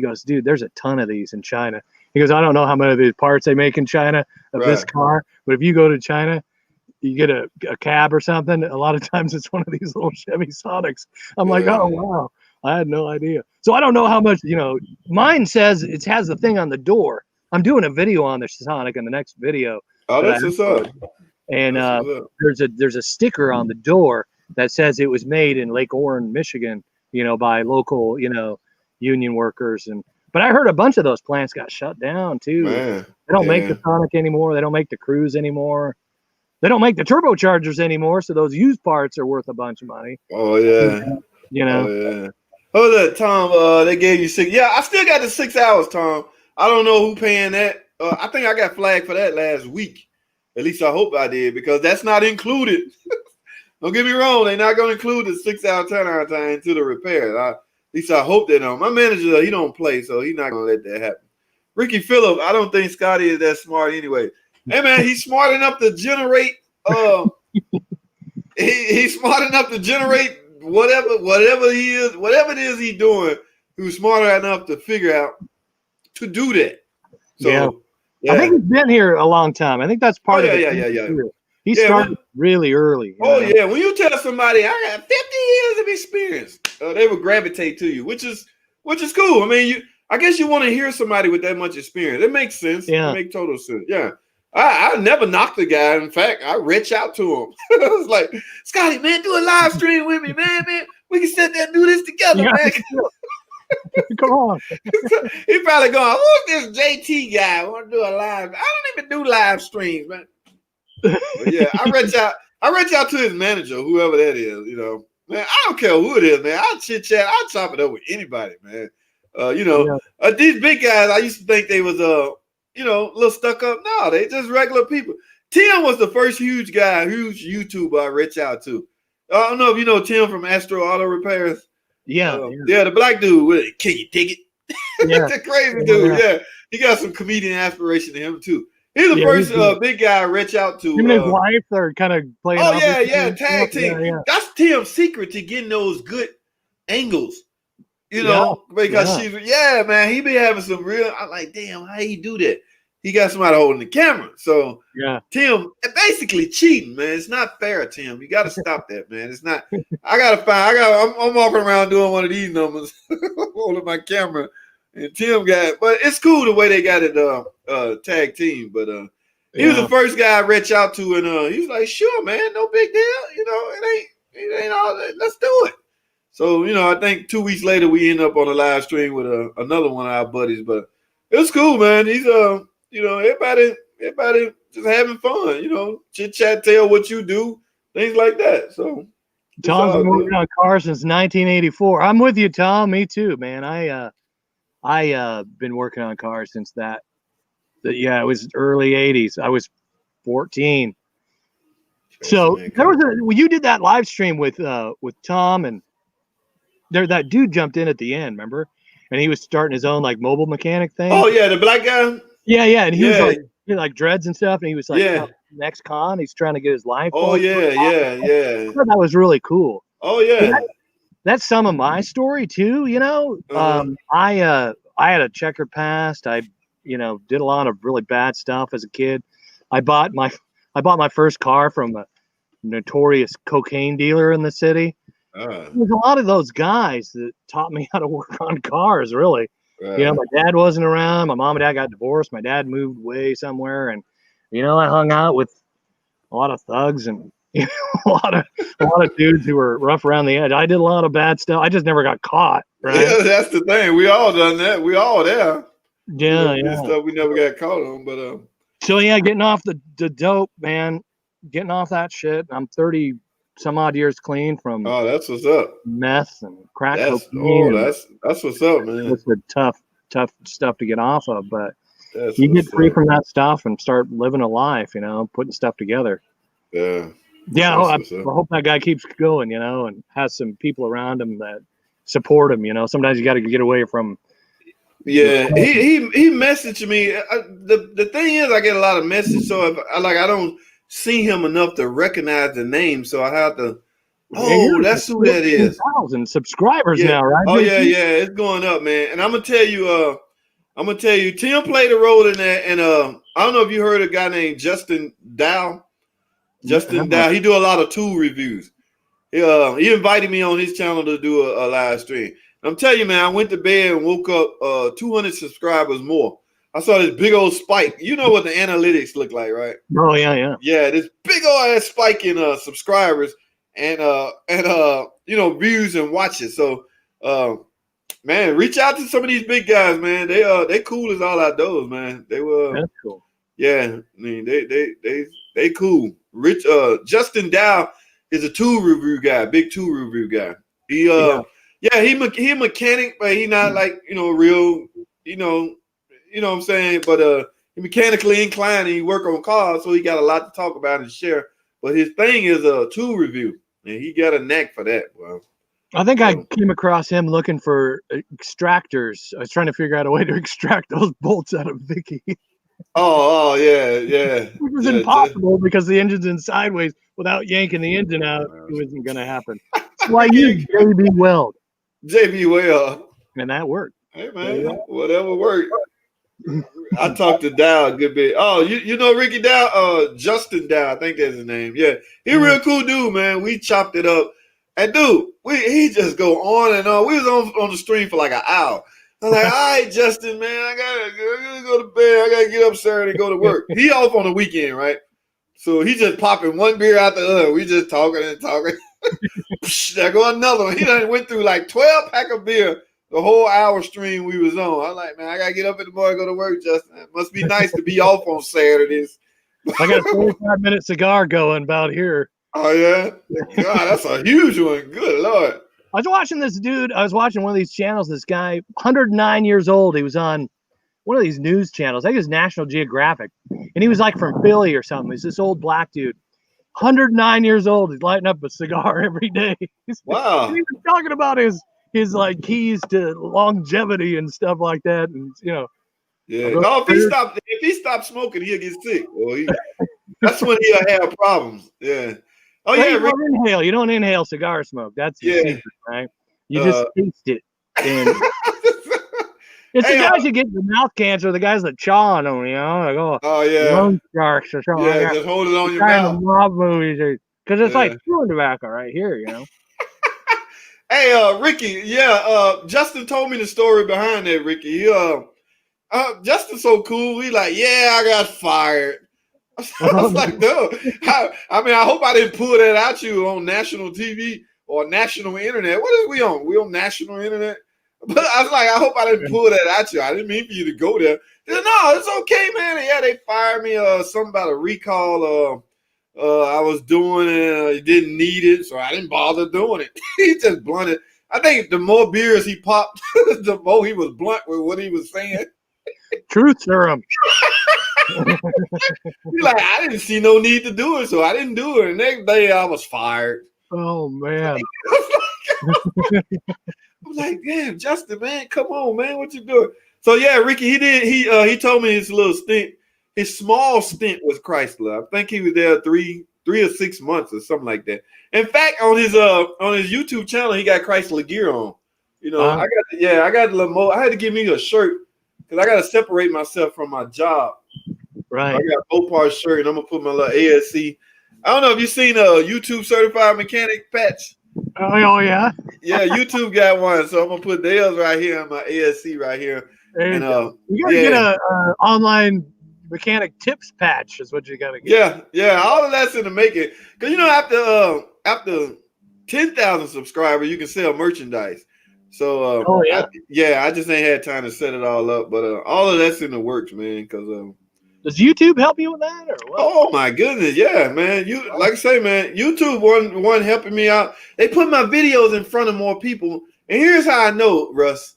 goes, dude, there's a ton of these in China. He goes, I don't know how many of these parts they make in China of this Right. car, but if you go to China, you get a cab or something. A lot of times it's one of these little Chevy Sonics. I'm like, Yeah. oh wow, I had no idea. So I don't know how much Mine says it has the thing on the door. I'm doing a video on the Sonic in the next video Oh, that I that's what's up. upload, and That's what's up. there's a sticker on the door that says it was made in Lake Orrin, Michigan, by local, union workers. But I heard a bunch of those plants got shut down too. Man. They don't make Yeah. the Sonic anymore. They don't make the Cruise anymore. They don't make the turbochargers anymore, so those used parts are worth a bunch of money. Oh yeah. You know. Oh yeah. Hold up, Tom. They gave you 6. Yeah, I still got the 6 hours, Tom. I don't know who paying that. I think I got flagged for that last week. At least I hope I did, because that's not included. Don't get me wrong; they're not going to include the 6-hour turnaround time to the repair. At least I hope they don't. My manager, he don't play, so he's not going to let that happen. Ricky Phillip, I don't think Scotty is that smart anyway. Hey man, he's smart enough to generate. He's smart enough to generate whatever it is he's doing. He was smart enough to figure out to do that. So I think he's been here a long time. I think that's part of it. Yeah. He started really early. Yeah. When you tell somebody I got 50 years of experience, they will gravitate to you, which is cool. I mean, I guess you want to hear somebody with that much experience. It makes sense. Yeah. It makes total sense. Yeah. I never knocked the guy. In fact, I reached out to him. I was like, Scotty, man, do a live stream with me, man. We can sit there and do this together, man. Come on. He probably going, who's this JT guy? I want to do a live. I don't even do live streams, man. But yeah, I reach out to his manager, whoever that is. Man, I don't care who it is, man. I'll chit chat. I'll chop it up with anybody, man. These big guys, I used to think they was a little stuck up. No, they just regular people. Tim was the first huge YouTuber I reached out to. I don't know if you know Tim from Astro Auto Repairs. Yeah. The black dude with it. Can you dig it? Yeah. The crazy dude. Yeah. He got some comedian aspiration to him too. He's the first big guy I reach out to. Him and his wife are kind of playing. Oh yeah, tag team. Yeah. That's Tim's secret to getting those good angles. Because she's man, he be having some real. I'm like, damn, how he do that? He got somebody holding the camera. So Tim, basically cheating, man. It's not fair, Tim. You got to stop that, man. It's not. I'm walking around doing one of these numbers, holding my camera, and Tim but it's cool the way they got it tag team. But he was the first guy I reached out to, and he was like, sure, man, no big deal. It ain't all that. Let's do it. So, I think 2 weeks later we end up on a live stream with another one of our buddies. But it was cool, man. He's everybody just having fun, chit chat, tell what you do, things like that. So Tom's been working on cars since 1984. I'm with you, Tom. Me too, man. I been working on cars since that. It was early 80s. I was 14. So you did that live stream with Tom, and that dude jumped in at the end, remember? And he was starting his own like mobile mechanic thing. Oh yeah, the black guy. Yeah, and he was like dreads and stuff, and he was like next con. He's trying to get his line. Oh yeah. I thought that was really cool. Oh yeah. That's some of my story too. I had a checkered past. I did a lot of really bad stuff as a kid. I bought my first car from a notorious cocaine dealer in the city. There's a lot of those guys that taught me how to work on cars, really. My dad wasn't around. My mom and dad got divorced. My dad moved way somewhere, and I hung out with a lot of thugs and a lot of dudes who were rough around the edge. I did a lot of bad stuff. I just never got caught. Right? Yeah, that's the thing. We all done that. We all there. Yeah. Stuff we never got caught on, but So yeah, getting off the dope, man. Getting off that shit. I'm 30 some odd years clean from that's what's up. Meth and crack cocaine. That's what's up, man. It's the tough stuff to get off of, but you get free from that stuff and start living a life, putting stuff together. Yeah. I hope that guy keeps going, and has some people around him that support him. Sometimes you got to get away from. Yeah, he messaged me. The thing is, I get a lot of messages, so if I don't see him enough to recognize the name, so I have to. Oh, that's who that is. 1,000 subscribers now, right? Oh yeah, it's going up, man. And I'm gonna tell you, Tim played a role in that. And I don't know if you heard a guy named Justin Dow. Justin Dow, he do a lot of tool reviews. He invited me on his channel to do a live stream. I'm telling you, man, I went to bed and woke up 200 subscribers more. I saw this big old spike. You know what the analytics look like, right? Oh yeah. Yeah, this big old ass spike in subscribers and views and watches. So man, reach out to some of these big guys, man. They cool as all outdoors, man. That's cool. Yeah, I mean they cool. Justin Dow is a tool review guy, big tool review guy. He a mechanic, but he not like real, what I'm saying. But he mechanically inclined and he work on cars, so he got a lot to talk about and share. But his thing is a tool review, and he got a knack for that. Well, I think I came across him looking for extractors. I was trying to figure out a way to extract those bolts out of Vicky. Oh yeah. Which was impossible because the engine's in sideways. Without yanking the engine out, it wasn't going to happen. That's why you JB Weld. JB Weld. And that worked. Hey man, whatever worked. I talked to Dow a good bit. Oh, you know Ricky Dow? Justin Dow, I think that's his name. Yeah, he a real cool dude, man. We chopped it up. And dude, he just go on and on. We was on the stream for like an hour. I'm like, all right, Justin, man, I gotta go to bed. I gotta get up Saturday and go to work. He off on the weekend, right? So he just popping one beer after the other. We just talking and talking. There go another one. He done went through like 12 pack of beer the whole hour stream we was on. I'm like, man, I gotta get up in the morning and go to work, Justin. It must be nice to be off on Saturdays. I got a 45-minute cigar going about here. Oh yeah, God, that's a huge one. Good Lord. I was watching this dude. I was watching one of these channels. This guy, 109 years old. He was on one of these news channels. I think it was National Geographic, and he was like from Philly or something. He's this old black dude, 109 years old. He's lighting up a cigar every day. Wow. He was talking about his like keys to longevity and stuff like that, and Yeah. No, if he stopped smoking, he'll get sick. Well, that's when he'll have problems. Yeah. Oh yeah. You don't inhale. You don't inhale cigar smoke. That's the secret, right? You just taste it. And it's the guys who get the mouth cancer, the guys that chaw on them, like, lung sharks or something. Yeah, just hold it on your mouth. Mob movies, because it's like chewing tobacco right here, Hey, Ricky. Yeah, Justin told me the story behind that, Ricky. Justin's so cool. He like, I got fired. I was like, no. I hope I didn't pull that out you on national TV or national internet. What is we on? We on national internet? But I was like, I hope I didn't pull that at you. I didn't mean for you to go there. Said, no, it's okay, man. And yeah, they fired me. Something about a recall. I was doing it. He didn't need it, so I didn't bother doing it. He just blunted. I think the more beers he popped, the more he was blunt with what he was saying. Truth serum. He's like, I didn't see no need to do it, so I didn't do it. And the next day, I was fired. Oh man. I was like, damn, Justin, man, come on, man, what you doing? So yeah, Ricky, he told me his little stint, his small stint was Chrysler. I think he was there three or 6 months or something like that. In fact, on his YouTube channel, he got Chrysler gear on. I got the Lamo. I had to give me a shirt because I got to separate myself from my job. Right. I got a Mopar shirt, and I'm gonna put my little ASC. I don't know if you've seen a YouTube certified mechanic patch. Oh yeah. Yeah, YouTube got one, so I'm gonna put theirs right here on my ASC right here. There And you gotta get a online mechanic tips patch is what you gotta get. Yeah, all of that's in the making. Cause after 10,000 subscribers, you can sell merchandise. So I just ain't had time to set it all up, but all of that's in the works, man. Cause does YouTube help you with that or what? Oh my goodness, yeah, man. You like I say, man, YouTube one helping me out. They put my videos in front of more people, and here's how I know, Russ,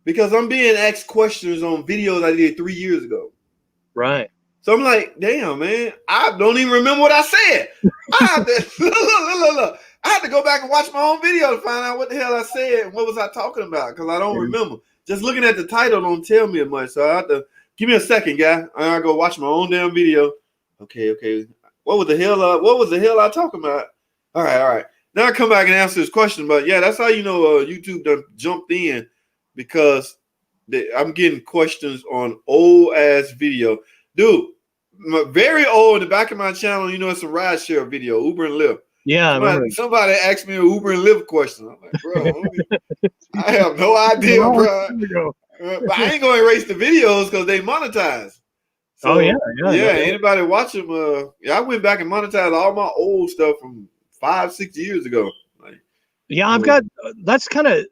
because I'm being asked questions on videos I did 3 years ago. Right. So I'm like, damn, man, I don't even remember what I said. I have to look. I have to go back and watch my own video to find out what the hell I said and what was I talking about, because I don't remember. Just looking at the title don't tell me as much, so I have to. Give me a second, guy. I go watch my own damn video. Okay. What was the hell I talking about? All right. Now I come back and answer this question. But yeah, that's how you know YouTube done jumped in, because I'm getting questions on old ass video. Dude, very old, in the back of my channel, you know, it's a rideshare video, Uber and Lyft. Yeah, somebody asked me an Uber and Lyft question. I'm like, bro, I have no idea, bro. But I ain't gonna erase the videos because they monetize. So, anybody watch them? I went back and monetized all my old stuff from 5-6 years ago. I've got that's an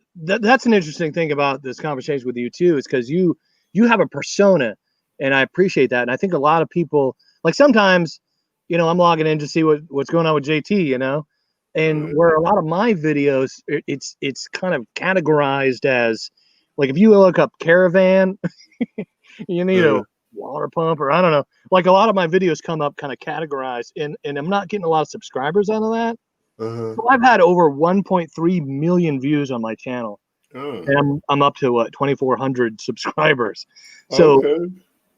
interesting thing about this conversation with you too, is because you have a persona, and I appreciate that. And I think a lot of people, like, sometimes, you know, I'm logging in to see what's going on with JT, you know, and where a lot of my videos, it's kind of categorized as, like, if you look up caravan, you need a water pump, or I don't know. Like, a lot of my videos come up kind of categorized, and I'm not getting a lot of subscribers out of that. So I've had over 1.3 million views on my channel, and I'm up to 2,400 subscribers. So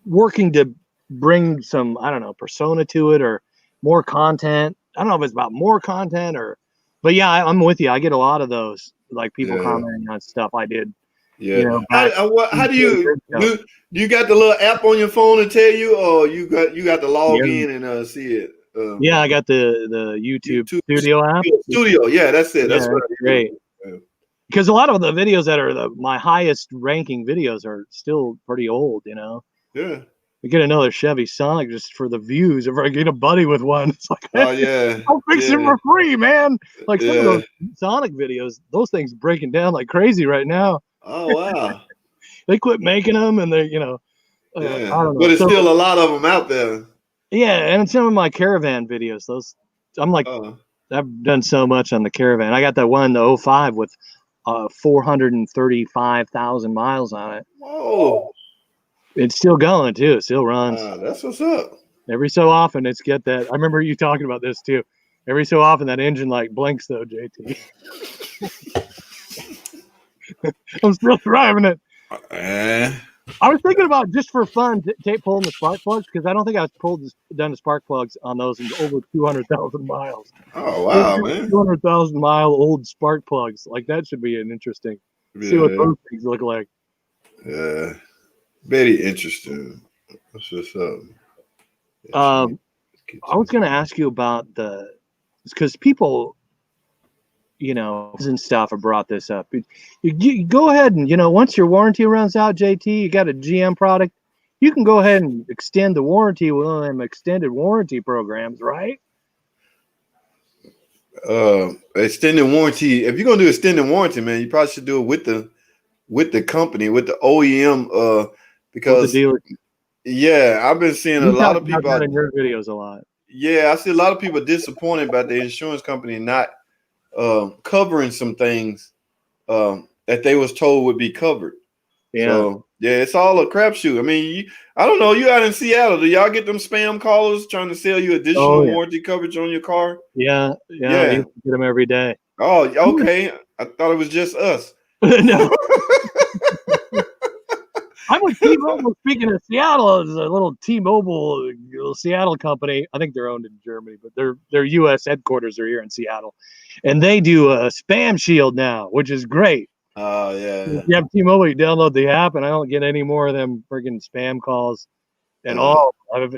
working to bring some, I don't know, persona to it, or more content. I don't know if it's about more content but yeah, I'm with you. I get a lot of those, like, people commenting on stuff I did. Yeah. You know, how do you got the little app on your phone to tell you, or you got to log in and see it? I got the YouTube Studio app. Studio, yeah, that's it. That's great. Because a lot of the videos that are my highest ranking videos are still pretty old, you know. Yeah. We get another Chevy Sonic just for the views. If I get a buddy with one, it's like, oh yeah, I'll fix it for free, man. Like, some of those Sonic videos, those things breaking down like crazy right now. Oh wow. They quit making them, and they, you know, I don't know. But it's still a lot of them out there. Yeah, and some of my caravan videos, those, I'm like, I've done so much on the caravan. I got that one, the 05, with 435,000 miles on it. Whoa. It's still going too. It still runs. That's what's up. Every so often, it's get that. I remember you talking about this too. Every so often, that engine like blinks though, JT. I'm still driving it. I was thinking about, just for fun, pulling the spark plugs, because I don't think I've done the spark plugs on those in over 200,000 miles. Oh wow, man! 200,000 mile old spark plugs, like, that should be an interesting. See what those things look like. Yeah, very interesting. That's what's up. I was going to ask you about because people, you know, and stuff have brought this up. You go ahead and, you know, once your warranty runs out, JT, you got a GM product, you can go ahead and extend the warranty with one of them extended warranty programs, right? Extended warranty. If you're gonna do extended warranty, man, you probably should do it with the company, with the OEM, because the dealer. Yeah, I've been seeing a lot of people in your videos a lot. Yeah, I see a lot of people disappointed about the insurance company not covering some things that they was told would be covered. Yeah. So, yeah, it's all a crapshoot. I mean, I don't know. You out in Seattle, do y'all get them spam callers trying to sell you additional warranty coverage on your car? Yeah. I get them every day. Oh, okay. I thought it was just us. No. I'm with T-Mobile. Speaking of Seattle, it's a little T-Mobile Seattle company. I think they're owned in Germany, but their U.S. headquarters are here in Seattle, and they do a spam shield now, which is great. Oh yeah. If you have T-Mobile, you download the app, and I don't get any more of them friggin' spam calls at all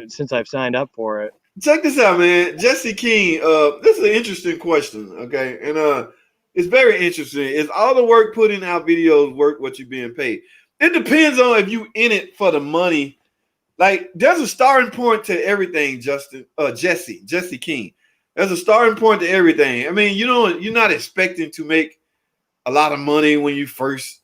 since I've signed up for it. Check this out, man. Jesse King. This is an interesting question. Okay, and it's very interesting. Is all the work put in our videos worth what you're being paid? It depends on if you in it for the money. Like, there's a starting point to everything, Jesse King. There's a starting point to everything. I mean, you're not expecting to make a lot of money when you first,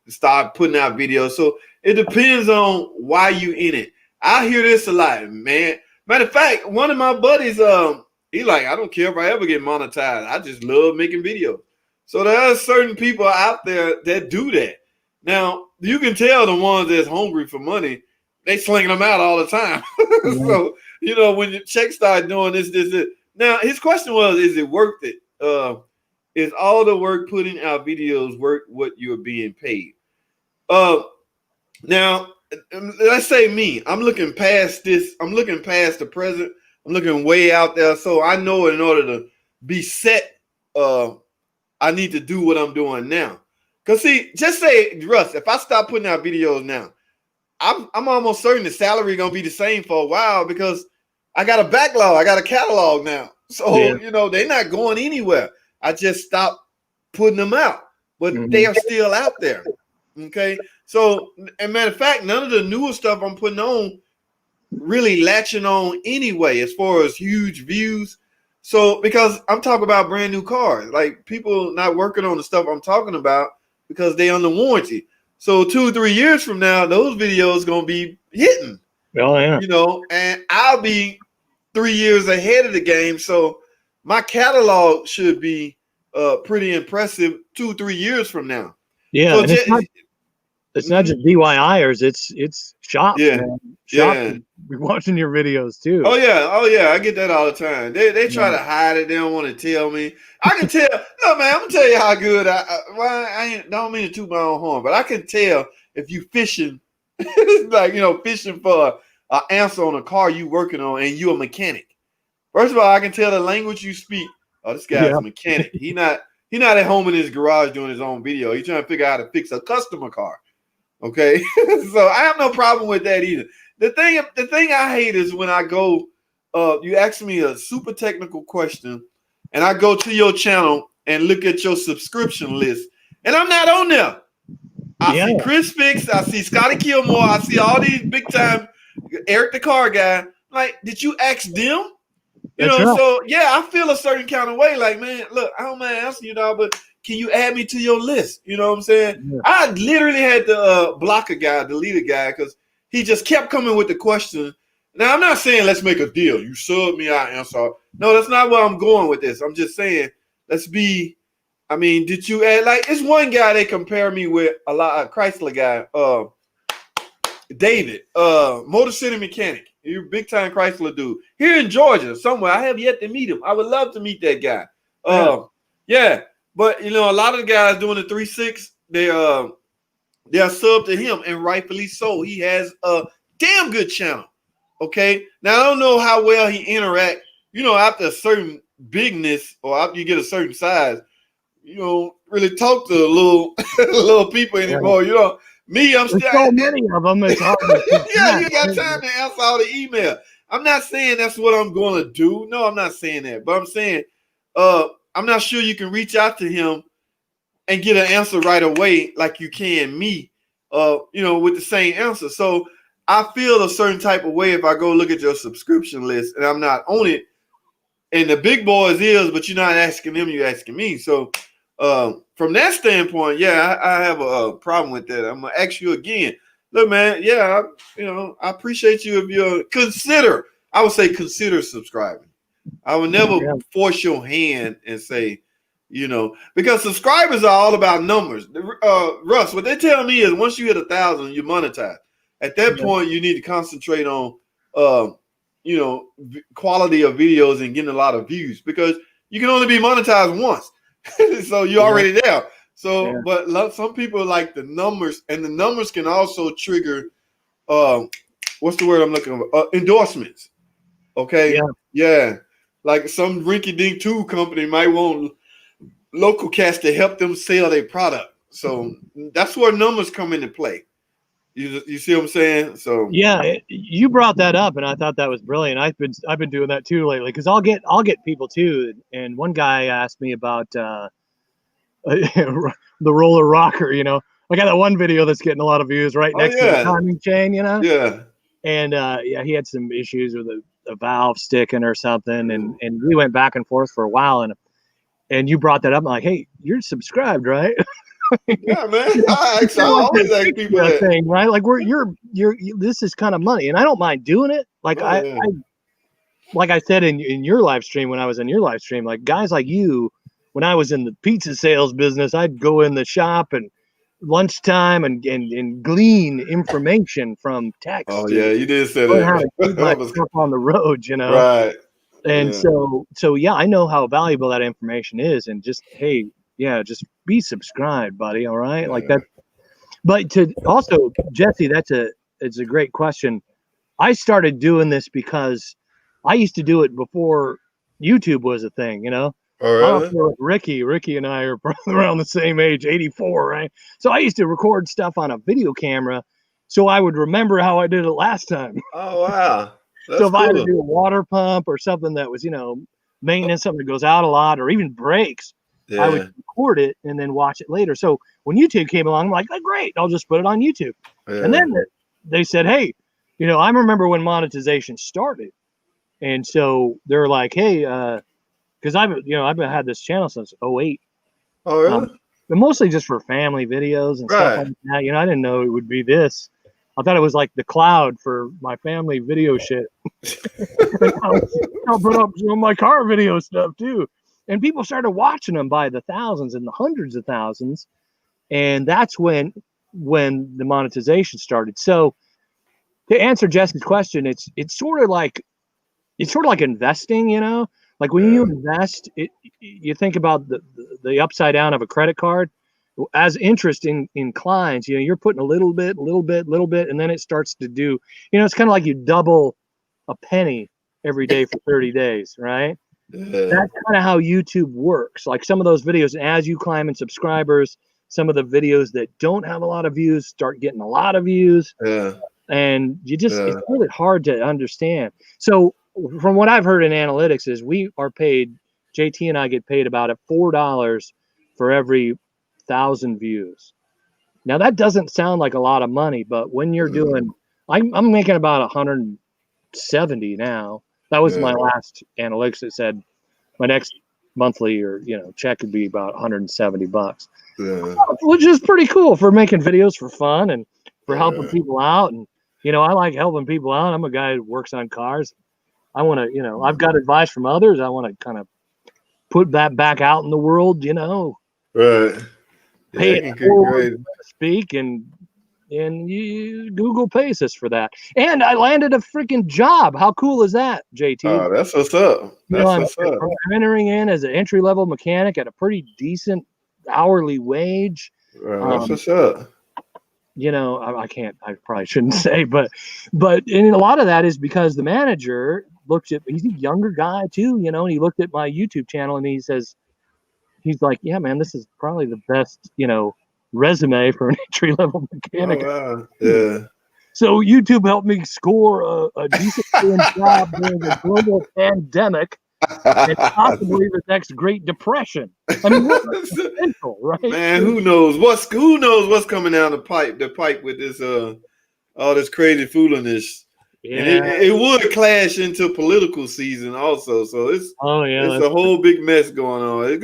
start putting out videos. So it depends on why you in it. I hear this a lot, man. Matter of fact, one of my buddies, he like, I don't care if I ever get monetized. I just love making videos. So there are certain people out there that do that. Now, you can tell the ones that's hungry for money, they slinging them out all the time. So, when your check start doing this. Now, his question was, is it worth it? Is all the work put in our videos worth what you're being paid? Now, let's say me. I'm looking past this. I'm looking past the present. I'm looking way out there. So I know in order to be set, I need to do what I'm doing now. Because see, just say, Russ, if I stop putting out videos now, I'm almost certain the salary gonna be the same for a while because I got a backlog, I got a catalog now. So they're not going anywhere. I just stopped putting them out, but they are still out there. Okay. So, and matter of fact, none of the newer stuff I'm putting on really latching on anyway, as far as huge views. So, because I'm talking about brand new cars, like people not working on the stuff I'm talking about because they under warranty. So 2-3 years from now, those videos gonna be hitting. Oh yeah. And I'll be 3 years ahead of the game. So my catalog should be pretty impressive 2-3 years from now. Yeah, So and it's not just DIYers, it's shops, man. Shops be watching your videos too. Oh yeah, I get that all the time. They try to hide it. They don't want to tell me. I can tell. No man, I'm gonna tell you how good I don't mean to toot my own horn, but I can tell if you fishing, like fishing for an answer on a car you working on, and you a mechanic. First of all, I can tell the language you speak. Oh, this guy's a mechanic. He not at home in his garage doing his own video. He's trying to figure out how to fix a customer car. Okay, so I have no problem with that either. The thing I hate is when I go, you ask me a super technical question, and I go to your channel and look at your subscription list, and I'm not on there. I see Chris Fix, I see Scotty Kilmore, I see all these big time Eric the Car Guy. Like, did you ask them? So I feel a certain kind of way. Like, man, look, I don't mind asking you, dog, but can you add me to your list? You know what I'm saying? Yeah. I literally had to block a guy, delete a guy, because he just kept coming with the question. Now, I'm not saying let's make a deal. You sub me, I answer. No, that's not where I'm going with this. I'm just saying, did you add, like, it's one guy they compare me with a lot, a Chrysler guy, David, Motor City Mechanic. You're a big time Chrysler dude here in Georgia somewhere. I have yet to meet him. I would love to meet that guy. But a lot of the guys doing the 3.6, they're sub to him, and rightfully so. He has a damn good channel. Okay, now I don't know how well he interact. After a certain bigness or after you get a certain size, you don't really talk to little people anymore. Me, I'm still so many of them. It's hard you got time to answer all the email. I'm not saying that's what I'm going to do. No, I'm not saying that. But I'm saying I'm not sure you can reach out to him and get an answer right away like you can me, with the same answer. So I feel a certain type of way if I go look at your subscription list and I'm not on it. And the big boys is, but you're not asking them, you're asking me. So from that standpoint, I have a problem with that. I'm gonna ask you again. Look, man, I appreciate you if you consider. I would say consider subscribing. I would never force your hand and say, because subscribers are all about numbers. Russ, what they tell me is once you hit 1,000, you monetize. At that point, you need to concentrate on, quality of videos and getting a lot of views because you can only be monetized once. So you're already there. So, but some people like the numbers, and the numbers can also trigger, what's the word I'm looking for? Endorsements. Okay. Yeah. Like some rinky-dink tool company might want local cats to help them sell their product. So that's where numbers come into play. You see what I'm saying? So yeah, you brought that up, and I thought that was brilliant. I've been doing that too lately because I'll get people too. And one guy asked me about the roller rocker. You know, I got that one video that's getting a lot of views right next to the timing chain. You know, yeah. And yeah, he had some issues with a valve sticking or something, and we went back and forth for a while, and you brought that up. I'm like, hey, you're subscribed, right? Yeah, man. You know, I always ask people that thing, right? Like this is kind of money, and I don't mind doing it. Like I like I said in your live stream, when I was in your live stream, like guys like you, when I was in the pizza sales business, I'd go in the shop and lunchtime and glean information from text. Oh yeah, you did say Learn how to that. keep myself on the road, you know. Right. And so yeah, I know how valuable that information is, and just hey, yeah, just be subscribed, buddy. All right, like that. But to also, Jesse, it's a great question. I started doing this because I used to do it before YouTube was a thing, you know. Oh, really? Ricky and I are around the same age, 84, right? So I used to record stuff on a video camera so I would remember how I did it last time. Oh, wow. That's So if I had to cool. do a water pump or something that was, maintenance, something that goes out a lot or even breaks, I would record it and then watch it later. So when YouTube came along, I'm like, oh, great, I'll just put it on YouTube. And then they said, hey, I remember when monetization started. And so they're like, hey, because I've had this channel since 08. Oh, really? But mostly just for family videos and stuff like that. I didn't know it would be this. I thought it was like the cloud for my family video shit. I'll put up some of my car video stuff too. And people started watching them by the thousands and the hundreds of thousands. And that's when the monetization started. So to answer Jesse's question, it's sort of like investing, like when you invest, you think about the upside down of a credit card. As interest inclines, you're putting a little bit, and then it starts to do, it's kind of like you double a penny every day for 30 days, right? That's kind of how YouTube works. Like some of those videos, as you climb in subscribers, some of the videos that don't have a lot of views start getting a lot of views. And it's really hard to understand. So from what I've heard in analytics is we are paid, JT and I get paid about $4 for every 1,000 views. Now that doesn't sound like a lot of money, but when you're doing, I'm making about 170 now. That was my last analytics. That said my next monthly or check would be about $170, which is pretty cool for making videos for fun and for helping people out. And I like helping people out. I'm a guy who works on cars. I want to, I've got advice from others. I want to kind of put that back out in the world, Right. Pay it forward, so to speak, and Google pays us for that. And I landed a freaking job. How cool is that, JT? Oh, that's what's up. I'm entering in as an entry-level mechanic at a pretty decent hourly wage. That's what's up. I probably shouldn't say, but and a lot of that is because the manager he's a younger guy too, and he looked at my YouTube channel and he's like, yeah, man, this is probably the best, resume for an entry-level mechanic. Oh, wow. Yeah. So YouTube helped me score a decent job during the global pandemic and possibly the next Great Depression. I mean, potential, right? Man, who knows what's coming down the pipe with this all this crazy foolishness. Yeah. And it would clash into political season also. So it's a whole big mess going on. It's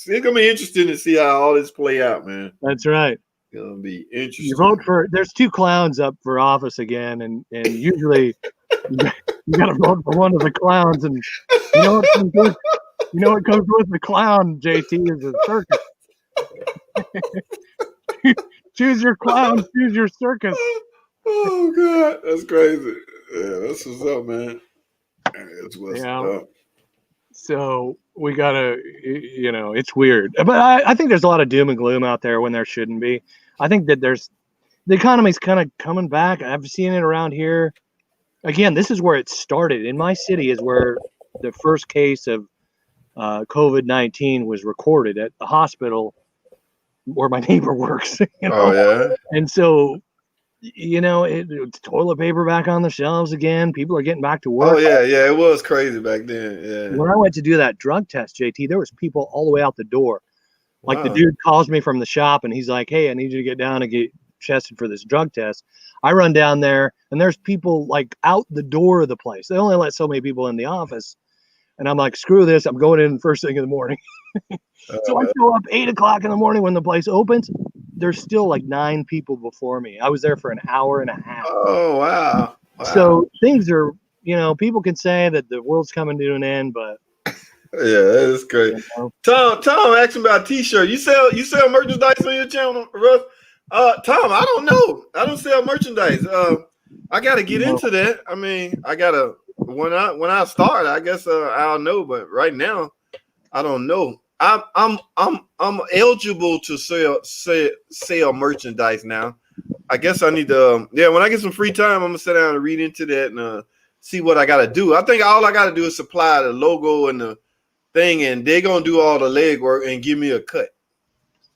gonna be interesting to see how all this play out, man. That's right. It's gonna be interesting. You vote there's two clowns up for office again, and usually you gotta vote for one of the clowns, and what comes with the clown, JT, is a circus. Choose your clown, choose your circus. Oh God, that's crazy. Yeah, that's what's up, man. That's what's up. So we gotta, it's weird, but I think there's a lot of doom and gloom out there when there shouldn't be. I think that the economy's kind of coming back. I've seen it around here. Again, this is where it started. In my city is where the first case of COVID-19 was recorded at the hospital where my neighbor works. Oh yeah. And so, it's toilet paper back on the shelves again. People are getting back to work. Oh yeah, it was crazy back then. Yeah. When I went to do that drug test, JT, there was people all the way out the door. Like the Wow. dude calls me from the shop and he's like, "Hey, I need you to get down and get tested for this drug test." I run down there and there's people like out the door of the place. They only let so many people in the office. And I'm like, screw this. I'm going in first thing in the morning. So I show up 8 o'clock in the morning when the place opens. There's still like 9 people before me. I was there for an hour and a half. Oh wow. So things are, people can say that the world's coming to an end, but yeah, that is great. Tom asked me about T-shirt. You sell merchandise on your channel, Russ? Tom, I don't know. I don't sell merchandise. I got to get into that. I mean, I gotta when I start, I guess I'll know. But right now, I don't know. I'm eligible to sell merchandise now. I guess I need to. When I get some free time, I'm gonna sit down and read into that and see what I got to do. I think all I got to do is supply the logo and the thing, and they're gonna do all the legwork and give me a cut.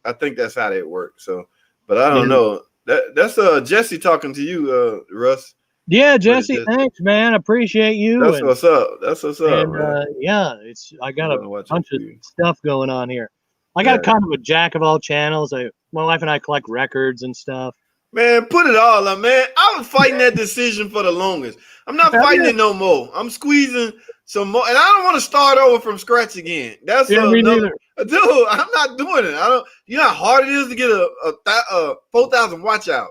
I think that's how that works. So, but I don't know. That's Jesse talking to you, Russ. Yeah, Jesse, thanks, man. Appreciate you. That's what's up. That's what's up. Man. I got a bunch of stuff going on here. I got kind of a jack of all channels. My wife and I collect records and stuff. Man, put it all up, man. I was fighting that decision for the longest. I'm not fighting it no more. I'm squeezing some more, and I don't want to start over from scratch again. That's me neither. Dude, I'm not doing it. I don't. You know how hard it is to get a 4,000 watch hours.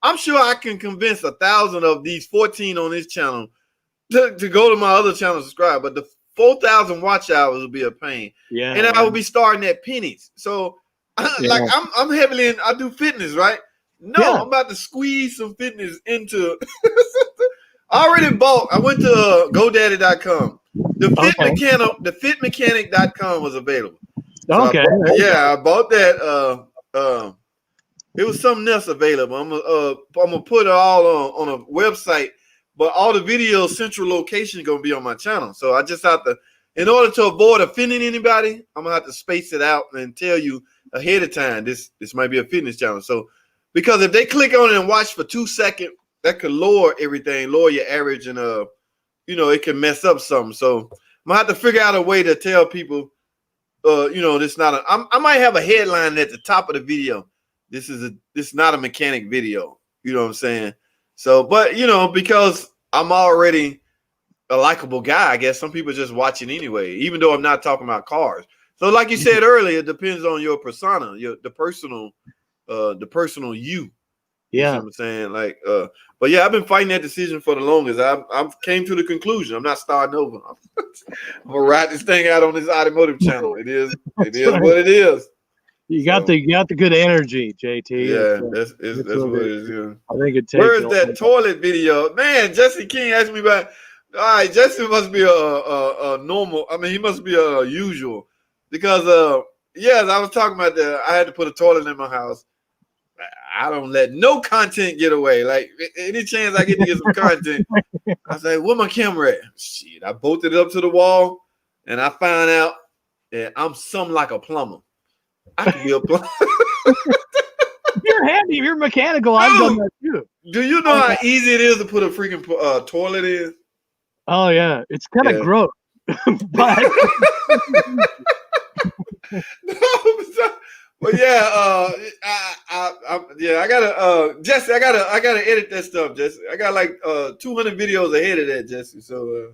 I'm sure I can convince 1,000 of these 14 on this channel to go to my other channel and subscribe. But the 4,000 watch hours will be a pain. Yeah, and I will be starting at pennies. So, like, I'm heavily in. I do fitness, right? No, I'm about to squeeze some fitness into. I already bought. I went to GoDaddy.com. The fitmechanic.com was available. So I bought that. It was something else available. I'm gonna put it all on a website, but all the videos central location gonna be on my channel. So I just have to, in order to avoid offending anybody, I'm gonna have to space it out and tell you ahead of time. This might be a fitness channel. So because if they click on it and watch for 2 seconds, that could lower everything, lower your average, and it can mess up something. So I'm gonna have to figure out a way to tell people, this not I might have a headline at the top of the video. This is not a mechanic video. You know what I'm saying? So, but because I'm already a likable guy, I guess some people just watch it anyway, even though I'm not talking about cars. So, like you said earlier, it depends on your persona, the personal you. You see what I'm saying? Like, but yeah, I've been fighting that decision for the longest. I came to the conclusion. I'm not starting over. I'm gonna ride this thing out on this automotive channel. It is what it is. You got the good energy, JT. Yeah, that's what it is. Yeah. I think it takes. Where is that toilet video? Man, Jesse King asked me about. All right, Jesse must be a normal. I mean, he must be a usual because yes, I was talking about that. I had to put a toilet in my house. I don't let no content get away. Like any chance I get to get some content, I say, "Where my camera at?" Shit, I bolted it up to the wall, and I find out that I'm something like a plumber. I could be a plumber. You're handy. You're mechanical. I've done that too. Do you know how easy it is to put a freaking toilet in? Oh yeah, it's kind of gross, but. But yeah, I gotta Jesse, I gotta edit that stuff, Jesse. I got like 200 videos ahead of that, Jesse. So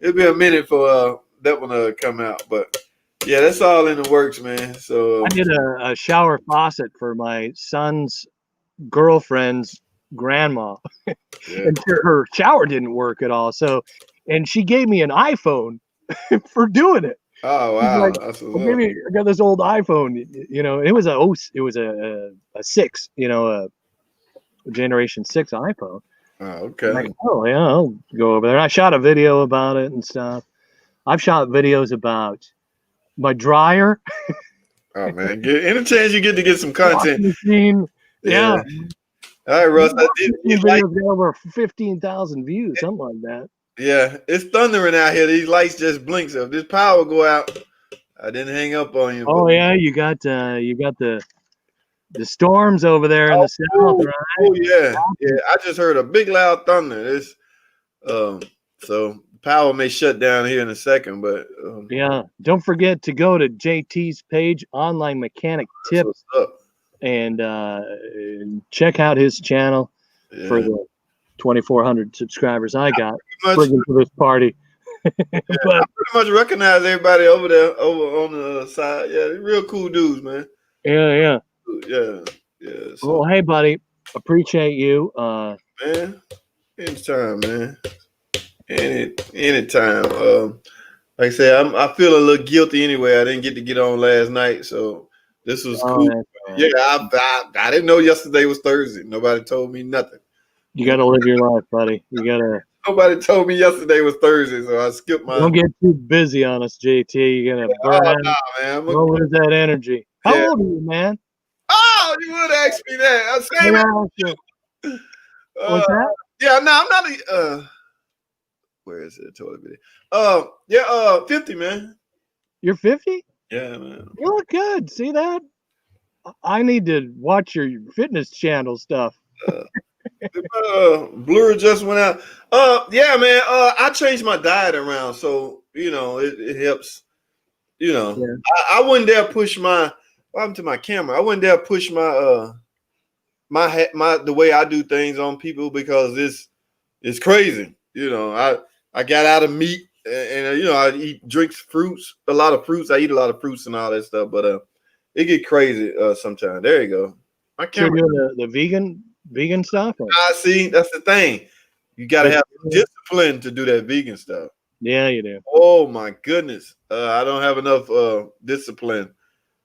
it'll be a minute for that one to come out. But yeah, that's all in the works, man. So I did a shower faucet for my son's girlfriend's grandma, and her shower didn't work at all. So, and she gave me an iPhone for doing it. Oh wow! Like, maybe I got this old iPhone. It was a 6, a generation 6 iPhone. Oh, okay. Like, oh yeah, I'll go over there. I shot a video about it and stuff. I've shot videos about my dryer. Oh man, any chance you get to get some content? Machine. Yeah. All right, Russ. I did videos got over 15,000 views, something like that. Yeah, it's thundering out here. These lights just blink. So if this power go out, I didn't hang up on you. Oh yeah, you got the storms over there in the south, Oh, right? oh yeah, yeah. I just heard a big loud thunder. So power may shut down here in a second, but Yeah. Don't forget to go to JT's page, Online Mechanic that's what's Tips, up. and check out his channel for Yeah, the 2,400 subscribers I got. pretty much, Bringing to this party. But I pretty much recognize everybody over there, over on the side. Yeah, they're real cool dudes, man. yeah. Yeah, yeah. So, Well, hey, buddy, appreciate you. man, anytime, man. Anytime. Like I said, I feel a little guilty anyway. I didn't get on last night, so this was Oh, cool. that's all Yeah, right. I didn't know yesterday was Thursday. Nobody told me nothing. You got to live your life, buddy. You got to. Nobody told me yesterday was Thursday, so I skipped my. Don't get too busy on us, JT. You're gonna Oh burn no, out. man! Don't lose that energy. How Yeah. old are you, man? Oh, you would ask me that. Same. Yeah, what's that? Yeah, no, I'm not. Where is it? Toilet video. 50, man. You're 50? Yeah, man. You look good. See that? I need to watch your fitness channel stuff. Blur just went out. Yeah, man. I changed my diet around, so it helps. Yeah. I wouldn't dare push my. What happened to my camera? I wouldn't dare push my my the way I do things on people because it's crazy. I got out of meat and I drink fruits, a lot of fruits. I eat a lot of fruits and all that stuff, but it get crazy sometimes. There you go. My You're camera. doing the vegan stuff? Or? I see. That's the thing. You got to have discipline to do that vegan stuff. Yeah, you do. Oh my goodness. I don't have enough discipline.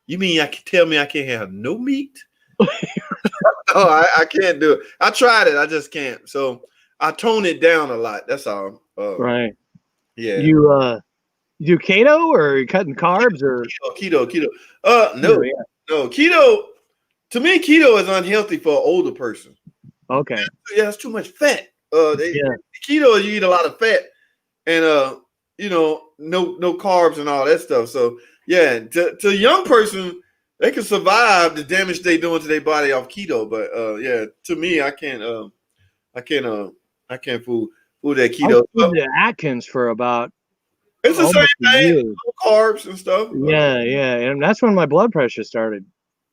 You mean I can tell me I can't have no meat? Oh, I can't do it. I tried it. I just can't. So I tone it down a lot. That's all. Right. Yeah. You do keto or are you cutting carbs or Keto. keto, yeah. No. Keto. To me, keto is unhealthy for an older person. Okay. Yeah, it's too much fat. Yeah. Keto, you eat a lot of fat, and no carbs and all that stuff. So yeah, to a young person, they can survive the damage they doing to their body off keto. But yeah, to me, I can't fool that keto. I did the Atkins for about It's the almost same a thing, year. no carbs and stuff. Yeah, and that's when my blood pressure started.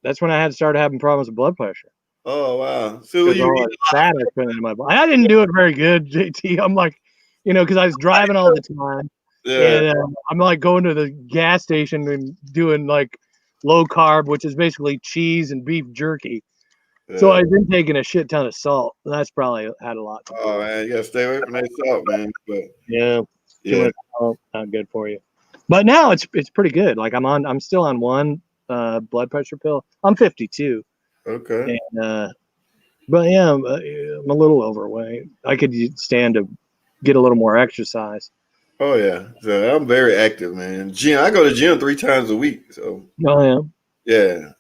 That's when I had to start having problems with blood pressure. Oh wow! So Because you all that fat I put into my body. I didn't do it very good, JT. I'm like, because I was driving all the time, and I'm like going to the gas station and doing like low carb, which is basically cheese and beef jerky. So I've been taking a shit ton of salt. And that's probably had a lot to do. Oh man, you gotta stay away from that salt, man. But yeah, too much salt, not good for you. But now it's pretty good. Like I'm still on one blood pressure pill. I'm 52. Okay. And, but yeah, I'm a little overweight. I could stand to get a little more exercise. Oh yeah, so I'm very active, man. Gym. I go to gym 3 times a week. So. Oh yeah.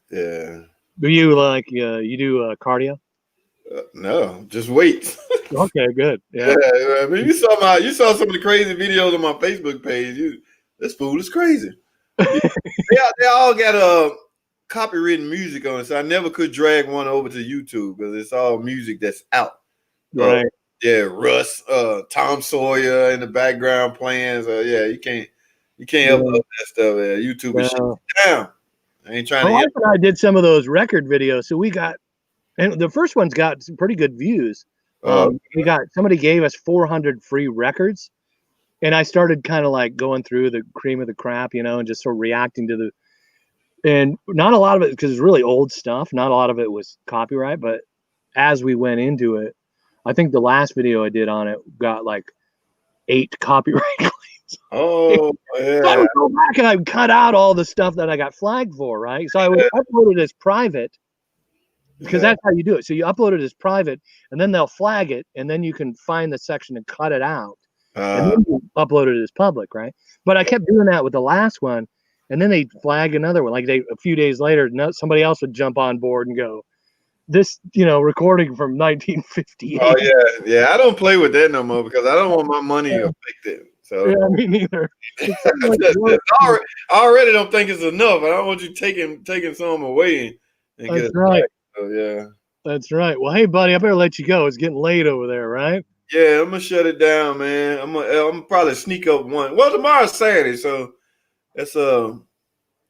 Do you you do cardio? No, just wait. Okay, good. Yeah. I mean, you saw some of the crazy videos on my Facebook page. This fool is crazy. They all got copywritten music on it, so I never could drag one over to YouTube because it's all music that's out. Right. Yeah, Russ, Tom Sawyer in the background playing. So yeah, you can't upload that stuff. YouTube is shut down. I ain't trying to. I did some of those record videos, so we got, and the first one's got some pretty good views. Somebody gave us 400 free records, and I started kind of like going through the cream of the crap, and just sort of reacting to and not a lot of it because it's really old stuff. Not a lot of it was copyright, but as we went into it, I think the last video I did on it got like 8 copyright claims. Oh yeah. So I would go back and I would cut out all the stuff that I got flagged for, right? So I would upload it as private because that's how you do it. So you upload it as private, and then they'll flag it, and then you can find the section and cut it out, and then you upload it as public, right? But I kept doing that with the last one, and then they flag another one. Like a few days later, somebody else would jump on board and go, "This, recording from 1958." Oh yeah. I don't play with that no more because I don't want my money affected. So Yeah, me neither. It seems like work. I already don't think it's enough. I don't want you taking some away and get That's it right. back. So yeah. That's right. Well, hey, buddy, I better let you go. It's getting late over there, right? Yeah, I'm gonna shut it down, man. I'm probably sneak up one. Well, tomorrow's Saturday, so that's who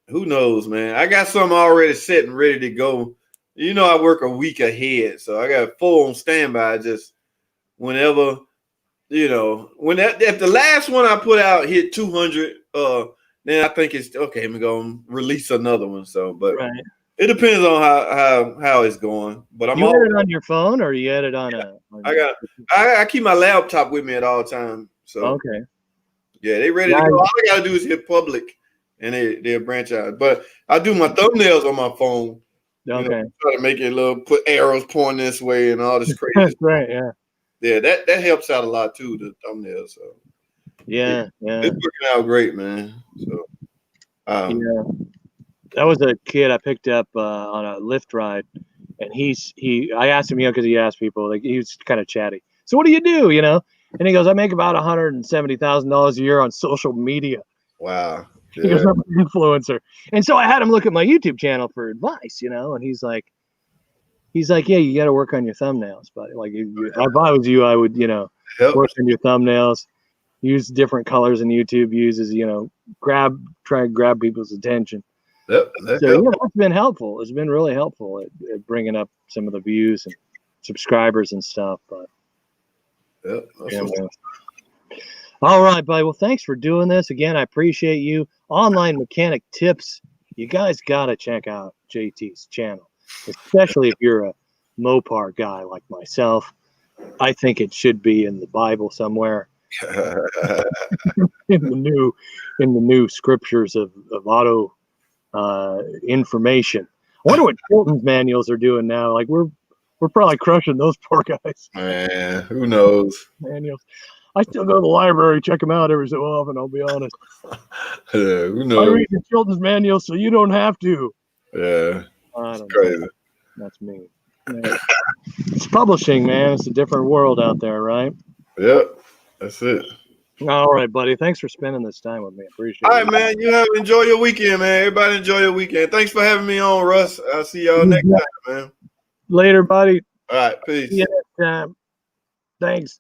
knows, man. I got something already set and ready to go. You know, I work a week ahead, so I got 4 on standby. Just whenever, if the last one I put out hit 200, then I think it's okay. I'm gonna release another one. So, but Right. it depends on how it's going. But I'm You all. edit on your phone or you edit on a? I keep my laptop with me at all times. So Okay. yeah, they ready to go. All I gotta do is hit public, and they'll branch out. But I do my thumbnails on my phone. Okay. Try to make it put arrows pointing this way and all this crazy. That's right. Yeah. Yeah, that helps out a lot too. The thumbnails. So Yeah. it's working out great, man. So yeah. That was a kid I picked up on a Lyft ride, and I asked him, because he asked people, like, he was kind of chatty. So what do? And he goes, I make about $170,000 a year on social media. Wow. Yeah. He goes, I'm an influencer. And so I had him look at my YouTube channel for advice, and he's like, yeah, you got to work on your thumbnails, buddy. Like, if I was you, I would, work on your thumbnails, use different colors than YouTube uses, try and grab people's attention. Yep. So it's been helpful. It's been really helpful at bringing up some of the views and subscribers and stuff. But all right, buddy. Well, thanks for doing this again. I appreciate you. Online mechanic tips. You guys got to check out JT's channel, especially if you're a Mopar guy like myself. I think it should be in the Bible somewhere. in the new scriptures of auto information. I wonder what Chilton's manuals are doing now. Like we're probably crushing those poor guys. Man, who knows? Manuals. I still go to the library, check them out every so often. I'll be honest. Who knows? I read the Chilton's manuals, so you don't have to. Yeah, I don't crazy. know. That's me. It's publishing, man. It's a different world out there, right? Yep, that's it. All right, buddy. Thanks for spending this time with me. Appreciate it. All right, man. Enjoy your weekend, man. Everybody enjoy your weekend. Thanks for having me on, Russ. I'll see y'all next time, man. Later, buddy. All right, peace. See you next time. Thanks.